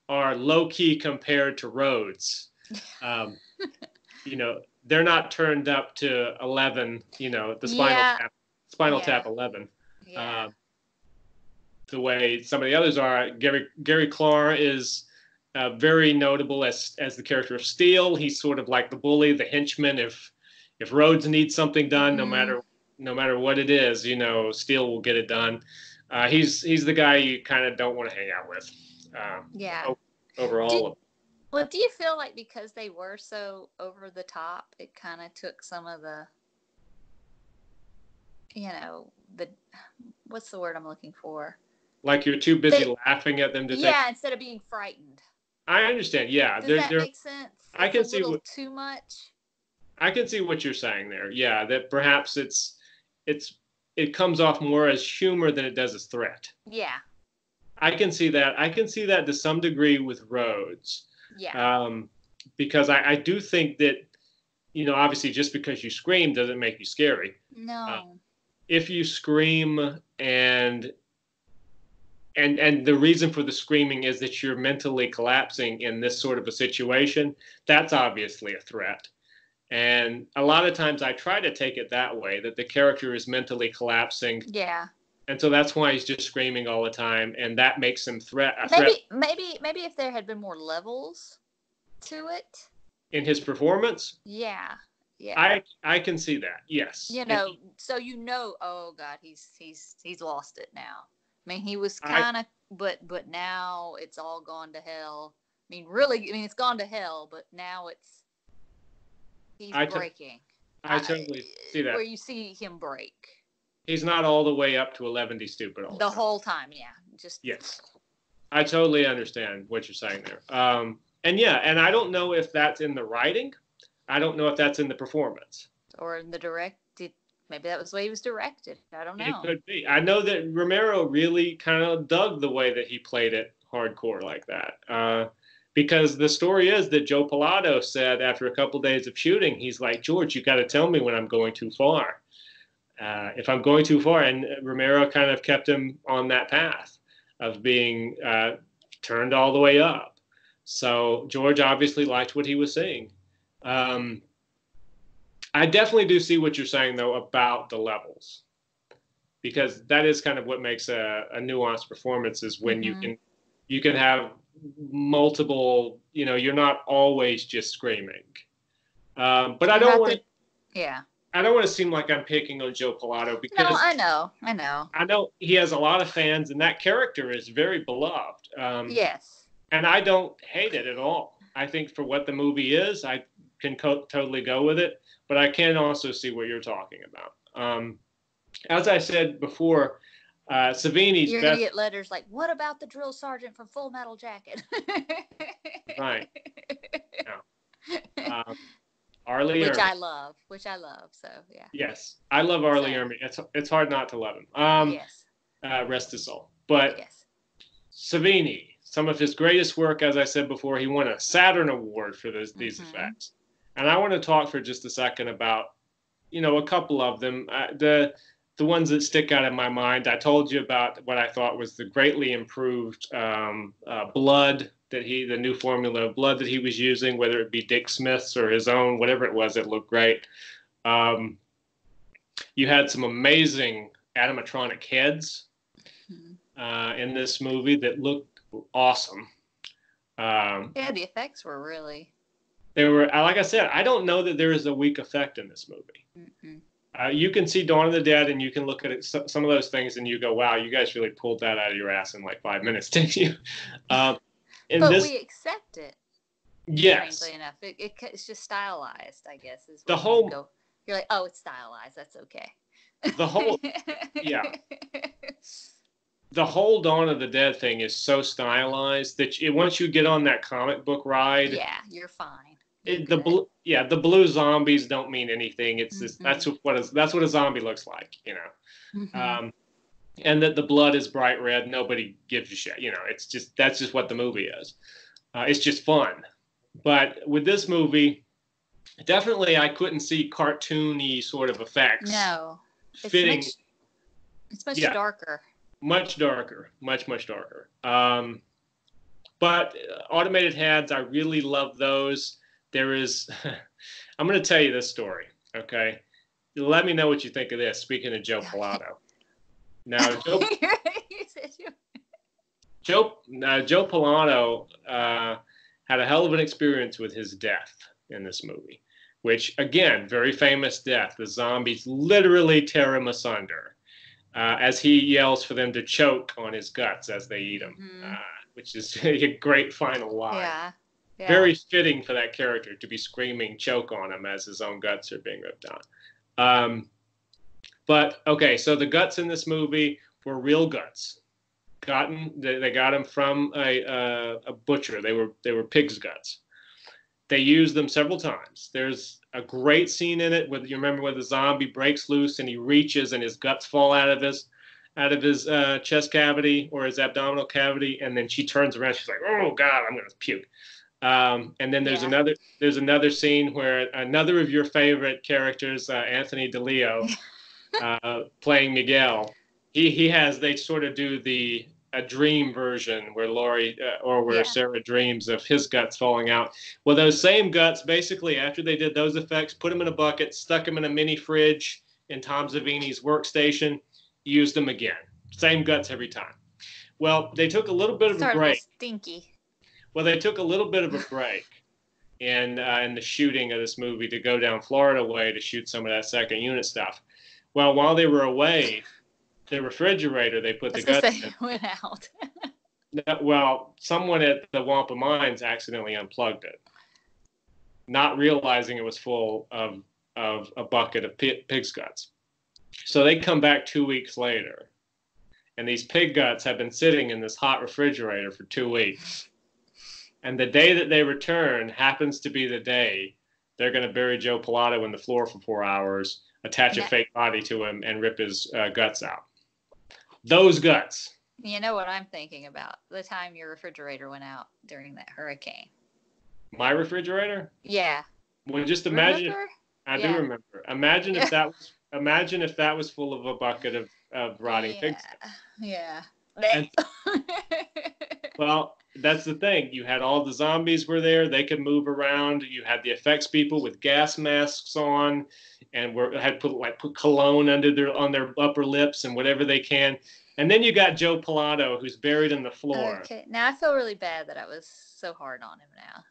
are low-key compared to Rhodes. You know, they're not turned up to 11, you know, the Spinal Tap 11. Yeah. The way some of the others are. Gary Clark is very notable as the character of Steele. He's sort of like the bully, the henchman. If Rhodes needs something done, no matter what it is, you know, Steele will get it done. He's the guy you kind of don't want to hang out with. Overall. Well, do you feel like because they were so over the top, it kind of took some of the, you know, what's the word I'm looking for? Like you're too busy laughing at them to instead of being frightened. I understand. Yeah. Does that make sense? I can see too much. I can see what you're saying there. Yeah, that perhaps it comes off more as humor than it does as threat. Yeah. I can see that. I can see that to some degree with Rhodes. Yeah. Because I do think that, you know, obviously just because you scream doesn't make you scary. No. If you scream and the reason for the screaming is that you're mentally collapsing in this sort of a situation, that's obviously a threat. And a lot of times I try to take it that way, that the character is mentally collapsing. Yeah. And so that's why he's just screaming all the time, and that makes him a threat Maybe if there had been more levels to it. in his performance. Yeah. Yeah. I can see that. Yes. You know, so oh God, he's lost it now. I mean, he was kind of, but now it's all gone to hell. I mean, really, it's gone to hell, but now he's breaking. I totally see that. Where you see him break. He's not all the way up to 11 stupid all the whole time. Yeah. Yes. I totally understand what you're saying there. And I don't know if that's in the writing. I don't know if that's in the performance. Or in the directed. Maybe that was the way he was directed. I don't know. It could be. I know that Romero really kind of dug the way that he played it hardcore like that. Because the story is that Joe Pilato said after a couple days of shooting, he's like, George, you got to tell me when I'm going too far. If I'm going too far. And Romero kind of kept him on that path of being turned all the way up. So George obviously liked what he was seeing. I definitely do see what you're saying, though, about the levels, because that is kind of what makes a nuanced performance is when you can have multiple, you're not always just screaming. But I don't want to. Yeah. I don't want to seem like I'm picking on Joe Pilato because no, I know. I know he has a lot of fans, and that character is very beloved. Yes. And I don't hate it at all. I think for what the movie is, I can totally go with it. But I can also see what you're talking about. As I said before, Savini's You're going to get letters like, what about the drill sergeant from Full Metal Jacket? Right. No. Arlie Which Ermy. I love. So, yeah. Yes. I love Arlie Ermy. It's hard not to love him. Yes. Rest his soul. But yes. Savini, some of his greatest work, as I said before, he won a Saturn Award for these effects. And I want to talk for just a second about, a couple of them. The ones that stick out in my mind, I told you about what I thought was the greatly improved blood the new formula of blood that he was using, whether it be Dick Smith's or his own, whatever it was, it looked great. You had some amazing animatronic heads in this movie that looked awesome. The effects were really... They were, like I said, I don't know that there is a weak effect in this movie. You can see Dawn of the Dead and you can look at some of those things and you go, wow, you guys really pulled that out of your ass in like 5 minutes, didn't you? We accept it. Yes. Strangely enough, it's just stylized, I guess. Is the whole. You're like, oh, it's stylized. That's okay. The whole. Yeah. The whole Dawn of the Dead thing is so stylized that once you get on that comic book ride, yeah, you're fine. The blue zombies don't mean anything. It's just that's what a zombie looks like, and that the blood is bright red. Nobody gives a shit. That's just what the movie is. It's just fun. But with this movie, definitely I couldn't see cartoony sort of effects. No, fitting. It's much darker. Much darker. Much darker. But automated heads, I really love those. There is, I'm going to tell you this story, okay? Let me know what you think of this, speaking of Joe Pilato. Now, Joe Pilato had a hell of an experience with his death in this movie, which, again, very famous death. The zombies literally tear him asunder as he yells for them to choke on his guts as they eat him, which is a great final line. Yeah. Yeah. Very fitting for that character to be screaming choke on him as his own guts are being ripped out. But okay, so the guts in this movie were real guts. They got them from a butcher. They were pig's guts. They used them several times. There's a great scene in it you remember when the zombie breaks loose and he reaches and his guts fall out of his chest cavity or his abdominal cavity, and then she turns around. She's like, "Oh God, I'm gonna puke." And then there's another scene where another of your favorite characters, Anthony DeLeo, playing Miguel, they sort of do a dream version where Sarah dreams of his guts falling out. Well, those same guts, basically, after they did those effects, put them in a bucket, stuck them in a mini fridge in Tom Savini's workstation, used them again. Same guts every time. Well, they took a little bit of a break. Stinky. Well, they took a little bit of a break in the shooting of this movie to go down Florida way to shoot some of that second unit stuff. Well, while they were away, the refrigerator they put the guts in went out. Well, someone at the Wampa Mines accidentally unplugged it, not realizing it was full of a bucket of pig's guts. So they come back 2 weeks later, and these pig guts have been sitting in this hot refrigerator for 2 weeks. And the day that they return happens to be the day they're going to bury Joe Pilato in the floor for 4 hours, attach a fake body to him, and rip his guts out. Those guts. You know what I'm thinking about? The time your refrigerator went out during that hurricane. My refrigerator? Yeah. Well, just imagine. I do remember. Imagine if that was full of a bucket of rotting pigs. Yeah. And, well, that's the thing. You had all the zombies were there. They could move around. You had the effects people with gas masks on, and had put cologne on their upper lips and whatever they can. And then you got Joe Pilato, who's buried in the floor. Okay. Now I feel really bad that I was so hard on him now.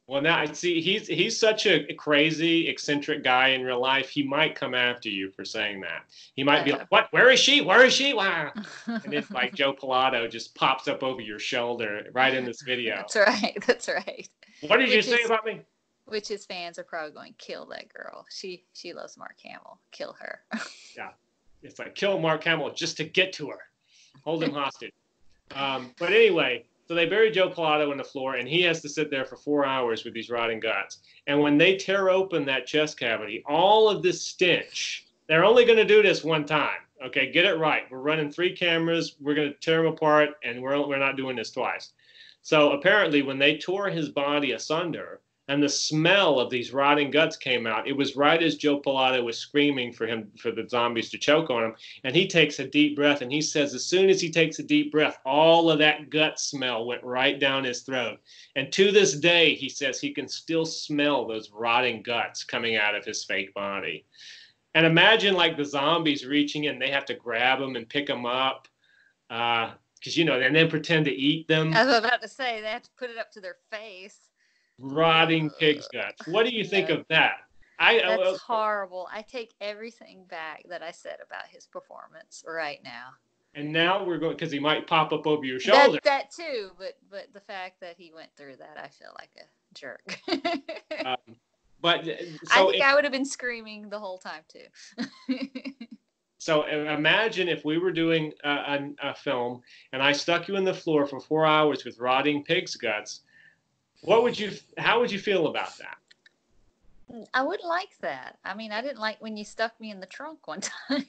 Well, now I see he's such a crazy, eccentric guy in real life. He might come after you for saying that. He might be like, "What? Where is she? Where is she? Wow!" And it's like Joe Pilato just pops up over your shoulder right in this video. That's right. That's right. What did you say about me? Which his fans are probably going to kill that girl. She loves Mark Hamill. Kill her. Yeah, it's like kill Mark Hamill just to get to her, hold him hostage. But anyway. So they bury Joe Pilato in the floor, and he has to sit there for 4 hours with these rotting guts. And when they tear open that chest cavity, all of this stench, they're only going to do this one time. Okay, get it right. We're running 3 cameras. We're going to tear him apart, and we're not doing this twice. So apparently when they tore his body asunder and the smell of these rotting guts came out, it was right as Joe Pilato was screaming for the zombies to choke on him. And he takes a deep breath, and he says as soon as he takes a deep breath, all of that gut smell went right down his throat. And to this day, he says he can still smell those rotting guts coming out of his fake body. And imagine like the zombies reaching in, they have to grab them and pick them up. Because, and then pretend to eat them. I was about to say, they have to put it up to their face. Rotting pig's guts. What do you think of that? That's horrible. I take everything back that I said about his performance right now. And now we're going, because he might pop up over your shoulder. That too, but the fact that he went through that, I feel like a jerk. I think I would have been screaming the whole time too. So imagine if we were doing a film and I stuck you in the floor for 4 hours with rotting pig's guts. How would you feel about that? I would like that. I mean, I didn't like when you stuck me in the trunk one time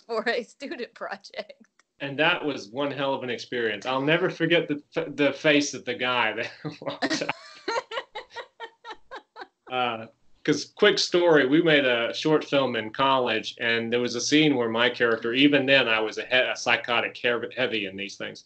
for a student project. And that was one hell of an experience. I'll never forget the face of the guy that walked out. Because quick story, we made a short film in college, and there was a scene where my character, even then I was a psychotic heavy in these things,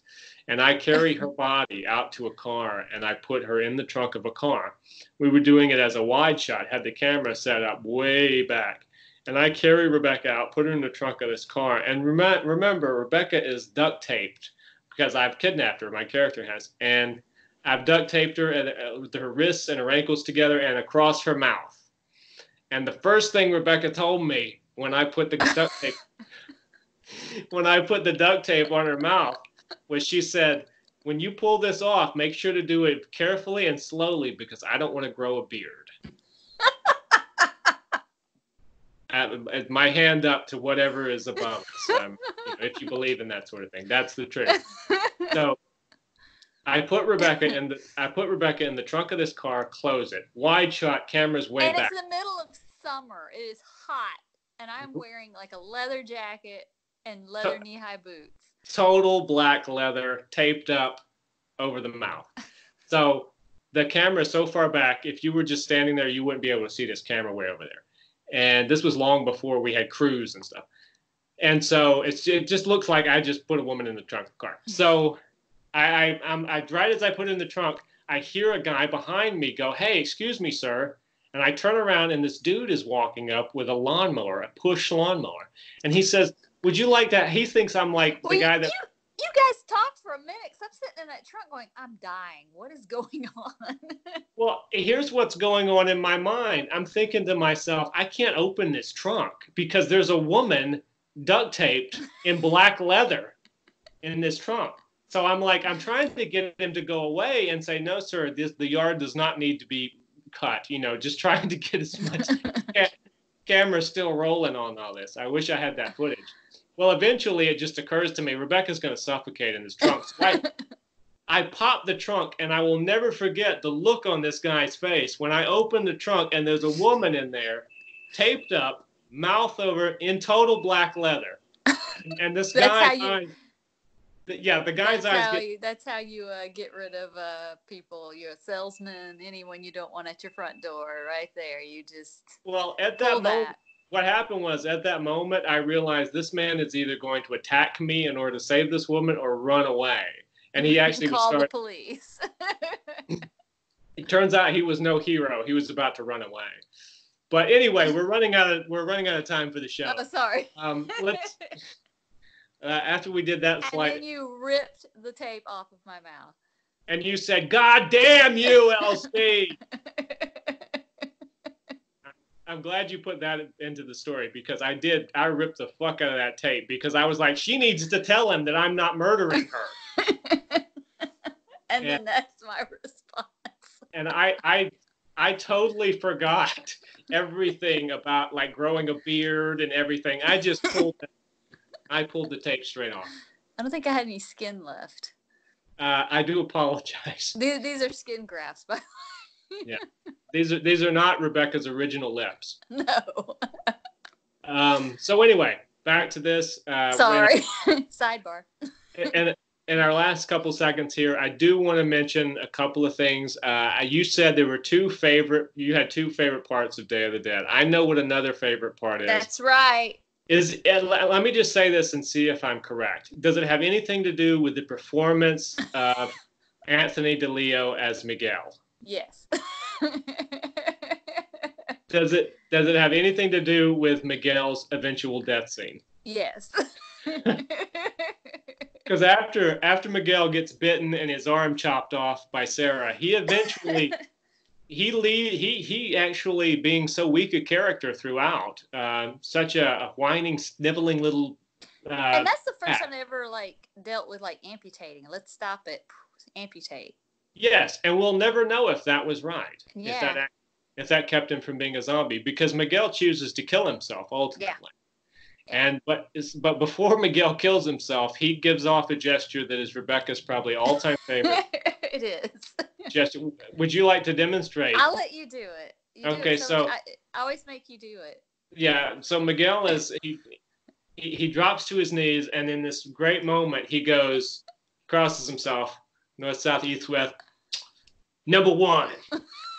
and I carry her body out to a car, and I put her in the trunk of a car. We were doing it as a wide shot, had the camera set up way back, and I carry Rebecca out, put her in the trunk of this car, and remember, Rebecca is duct taped because I've kidnapped her, my character has, and I've duct taped her with her wrists and her ankles together and across her mouth. And the first thing Rebecca told me when I put the duct tape on her mouth was she said, "When you pull this off, make sure to do it carefully and slowly because I don't want to grow a beard." My hand up to whatever is above us, if you believe in that sort of thing. That's the truth. So I put Rebecca in the trunk of this car, close it, wide shot, cameras way back. And it's the middle of summer. It is hot, and I'm wearing like a leather jacket and leather knee-high boots. Total black leather, taped up over the mouth. So the camera is so far back, if you were just standing there, you wouldn't be able to see this camera way over there. And this was long before we had crews and stuff. And so it just looks like I just put a woman in the trunk of the car. So I right as I put it in the trunk, I hear a guy behind me go, "Hey, excuse me, sir." And I turn around, and this dude is walking up with a lawnmower, a push lawnmower. And he says, Would you like that? He thinks I'm like the guy that. You guys talked for a minute because I'm sitting in that trunk going, I'm dying. What is going on? Well, here's what's going on in my mind. I'm thinking to myself, I can't open this trunk because there's a woman duct taped in black leather in this trunk. So I'm like, I'm trying to get him to go away and say, no, sir, the yard does not need to be cut. You know, just trying to get as much camera still rolling on all this. I wish I had that footage. Well, eventually it just occurs to me, Rebecca's going to suffocate in this trunk. So I pop the trunk, and I will never forget the look on this guy's face when I open the trunk and there's a woman in there, taped up, mouth over, in total black leather. And this guy's eyes, the guy's eyes. That's how you get rid of people. You're a salesman, anyone you don't want at your front door, right there. You just at that moment. What happened was, at that moment, I realized this man is either going to attack me in order to save this woman or run away. And he actually called the police. It turns out he was no hero. He was about to run away. But anyway, we're running out of time for the show. Oh, sorry. Let's after we did that slide. And then you ripped the tape off of my mouth. And you said, "God damn you, LC." I'm glad you put that into the story because I did. I ripped the fuck out of that tape because I was like, she needs to tell him that I'm not murdering her. and then that's my response. And I totally forgot everything about like growing a beard and everything. I just pulled the tape straight off. I don't think I had any skin left. I do apologize. These are skin grafts, by the way. Yeah, these are not Rebecca's original lips. No. So anyway, back to this. Sorry. Sidebar. And in our last couple seconds here, I do want to mention a couple of things. You said there were you had two favorite parts of Day of the Dead. I know what another favorite part is. That's right. Let me just say this and see if I'm correct. Does it have anything to do with the performance of Anthony DeLeo as Miguel? Yes. Does it have anything to do with Miguel's eventual death scene? Yes. Because after Miguel gets bitten and his arm chopped off by Sarah, he eventually he actually, being so weak a character throughout, such a whining, sniveling little. And that's the first time I ever dealt with amputating. Let's stop it. Amputate. Yes, and we'll never know if that was right. Yeah. If that kept him from being a zombie, because Miguel chooses to kill himself ultimately. Yeah. But before Miguel kills himself, he gives off a gesture that is Rebecca's probably all-time favorite. It is. Gesture. Would you like to demonstrate? I'll let you do it. Okay, so I always make you do it. Yeah. So Miguel he drops to his knees, and in this great moment, he crosses himself. North, south, east, west. Number one.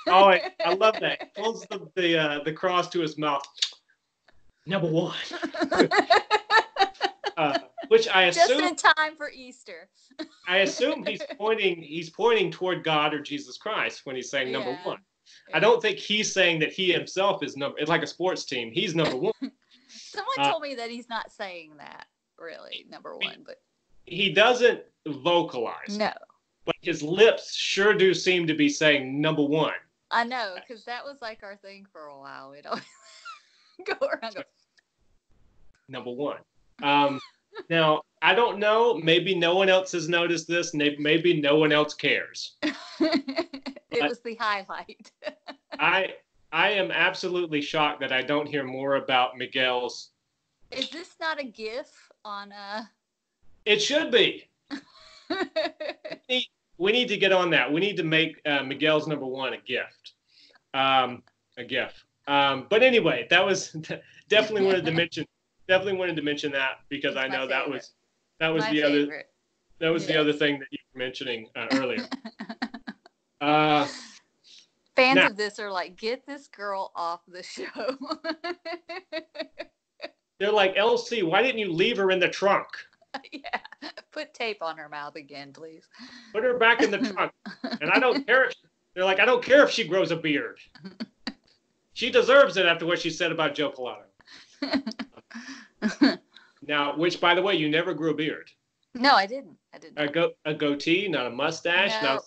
Oh, I love that. He pulls the cross to his mouth. Number one. Which I assume. Just in time for Easter. I assume he's pointing toward God or Jesus Christ when he's saying number one. Yeah. I don't think he's saying that he himself is it's like a sports team. He's number one. Someone told me that he's not saying that really number one, but he doesn't vocalize. No. But his lips sure do seem to be saying number one. I know, because that was our thing for a while. We'd always go around number one. Now, I don't know. Maybe no one else has noticed this. Maybe no one else cares. It was the highlight. I am absolutely shocked that I don't hear more about Miguel's. Is this not a GIF on It should be. We need to get on that. We need to make Miguel's number one a gift. A GIF. But anyway, that was definitely wanted to mention that because I know that was the other the other thing that you were mentioning earlier. Fans of this are like, get this girl off the show. They're like, LC, why didn't you leave her in the trunk? Yeah, put tape on her mouth again, please. Put her back in the trunk. And I don't care. They're like, I don't care if she grows a beard. She deserves it after what she said about Joe Pilato. Now, which, by the way, you never grew a beard. No, I didn't. I did not. A goatee, not a mustache, No,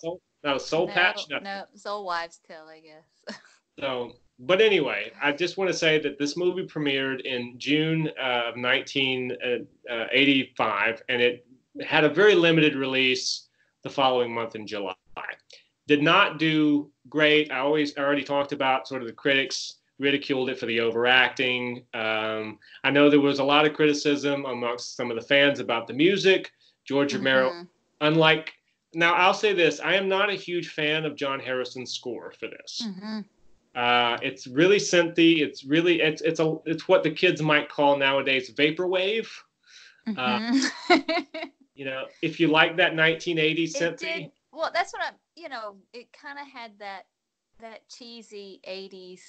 not a soul patch, nothing. no. It's old wives' tale, I guess. So, but anyway, I just want to say that this movie premiered in June of 1985, and it had a very limited release the following month in July. Did not do great. I already talked about sort of the critics ridiculed it for the overacting. I know there was a lot of criticism amongst some of the fans about the music. George Romero, unlike, now I'll say this, I am not a huge fan of John Harrison's score for this. It's really synthy. It's really it's what the kids might call nowadays vaporwave. You know, if you like that 1980s synthy. Well, that's what it kind of had that cheesy 80s.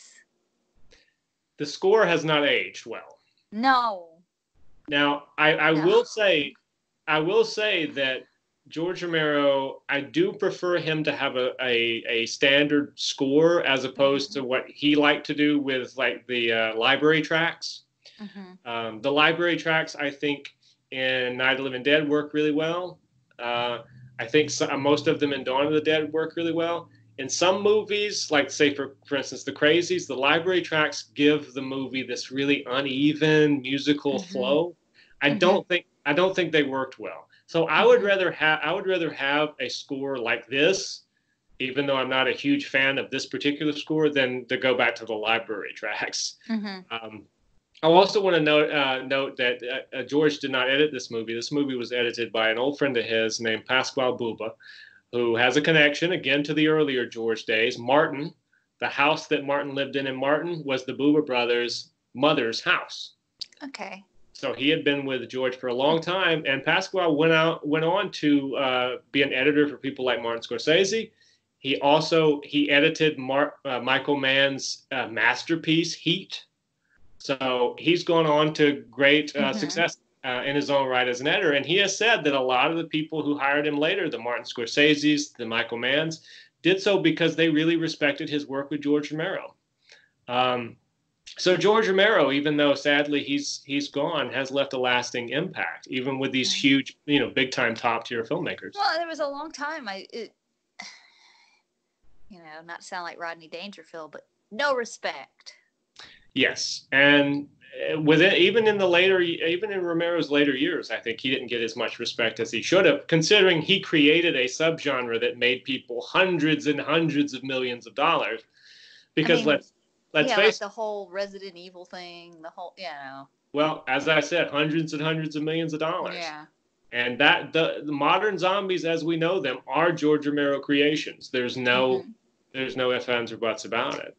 The score has not aged well. No. Now, I will say that George Romero, I do prefer him to have a standard score as opposed to what he liked to do with like the library tracks. The library tracks, I think, in Night of the Living Dead work really well. I think most of them in Dawn of the Dead work really well. In some movies, like say for instance, The Crazies, the library tracks give the movie this really uneven musical flow. I don't think they worked well. So I would rather have a score like this, even though I'm not a huge fan of this particular score, than to go back to the library tracks. I also want to note that George did not edit this movie. This movie was edited by an old friend of his named Pasquale Buba, who has a connection, again, to the earlier George days. Martin, the house that Martin lived in Martin, was the Buba brothers' mother's house. Okay. So he had been with George for a long time, and Pasquale went on to be an editor for people like Martin Scorsese. He edited Michael Mann's masterpiece, Heat. So he's gone on to great success in his own right as an editor. And he has said that a lot of the people who hired him later, the Martin Scorseses, the Michael Manns, did so because they really respected his work with George Romero. So George Romero, even though sadly he's gone, has left a lasting impact, even with these huge, big time top tier filmmakers. Well, there was a long time not to sound like Rodney Dangerfield, but no respect. Yes, and even in Romero's later years, I think he didn't get as much respect as he should have, considering he created a subgenre that made people hundreds and hundreds of millions of dollars. Because let's face like the whole Resident Evil thing, the whole Well, as I said, hundreds and hundreds of millions of dollars. Yeah. And that the modern zombies as we know them are George Romero creations. There's no ifs, ands, or buts about it.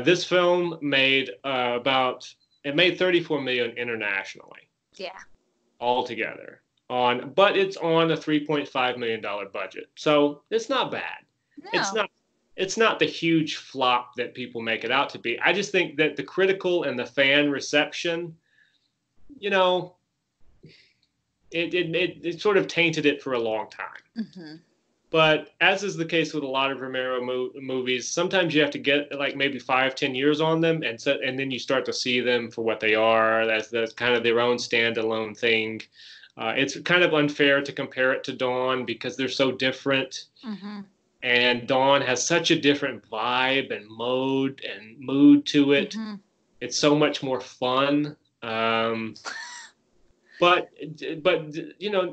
This film made made $34 million internationally. Yeah. Altogether, but it's on a $3.5 million budget, so it's not bad. No. It's not the huge flop that people make it out to be. I just think that the critical and the fan reception, it sort of tainted it for a long time. But as is the case with a lot of Romero movies, sometimes you have to get like maybe 5-10 years on them, and then you start to see them for what they are. That's kind of their own standalone thing. It's kind of unfair to compare it to Dawn because they're so different. And Dawn has such a different vibe and mode and mood to it. It's so much more fun. But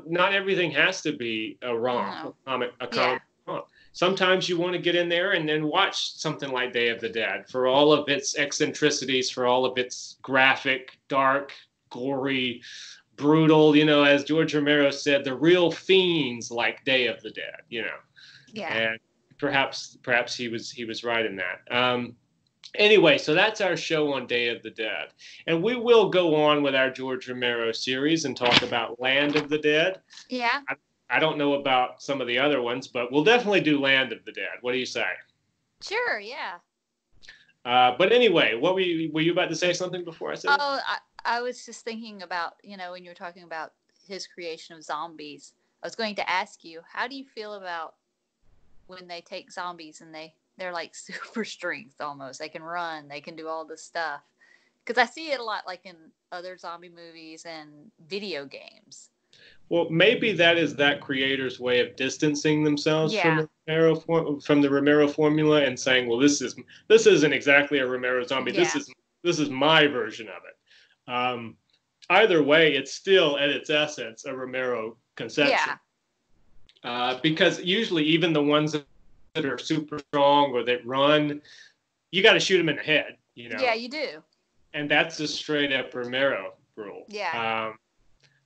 not everything has to be a romp, a comic romp. Sometimes you want to get in there and then watch something like Day of the Dead for all of its eccentricities, for all of its graphic, dark, gory, brutal. As George Romero said, the real fiends like Day of the Dead. Yeah. And perhaps he was right in that. Anyway, so that's our show on Day of the Dead. And we will go on with our George Romero series and talk about Land of the Dead. Yeah. I don't know about some of the other ones, but we'll definitely do Land of the Dead. What do you say? Sure, yeah. But anyway, were you about to say something before I said it? Oh, I was just thinking about, when you were talking about his creation of zombies. I was going to ask you, how do you feel about when they take zombies and they're like super strength almost? They can run, they can do all this stuff. Because I see it a lot, like in other zombie movies and video games. Well, maybe that is that creator's way of distancing themselves from Yeah. the Romero formula and saying, well, this isn't exactly a Romero zombie. Yeah. This is my version of it. Either way, it's still at its essence a Romero conception. Yeah. Because usually even the ones that are super strong or that run, you got to shoot them in the head, you know. Yeah, you do. And that's a straight up Romero rule. Yeah.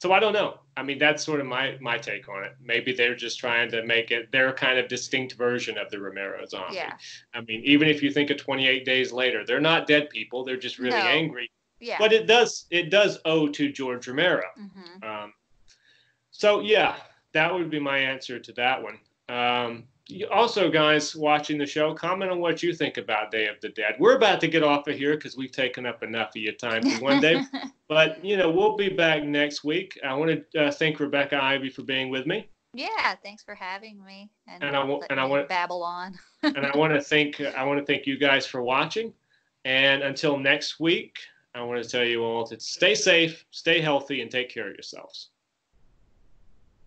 So I don't know. I mean, that's sort of my take on it. Maybe they're just trying to make it their kind of distinct version of the Romero zombie. Yeah. I mean, even if you think of 28 Days Later, they're not dead people. They're just really angry. Yeah. But it does owe to George Romero. Mm-hmm. So yeah, that would be my answer to that one. Also, guys watching the show, comment on what you think about Day of the Dead. We're about to get off of here because we've taken up enough of your time for one day. But, we'll be back next week. I want to thank Rebecca Ivey for being with me. Yeah, thanks for having me. And I want babble on. And I want to thank you guys for watching. And until next week, I want to tell you all to stay safe, stay healthy, and take care of yourselves.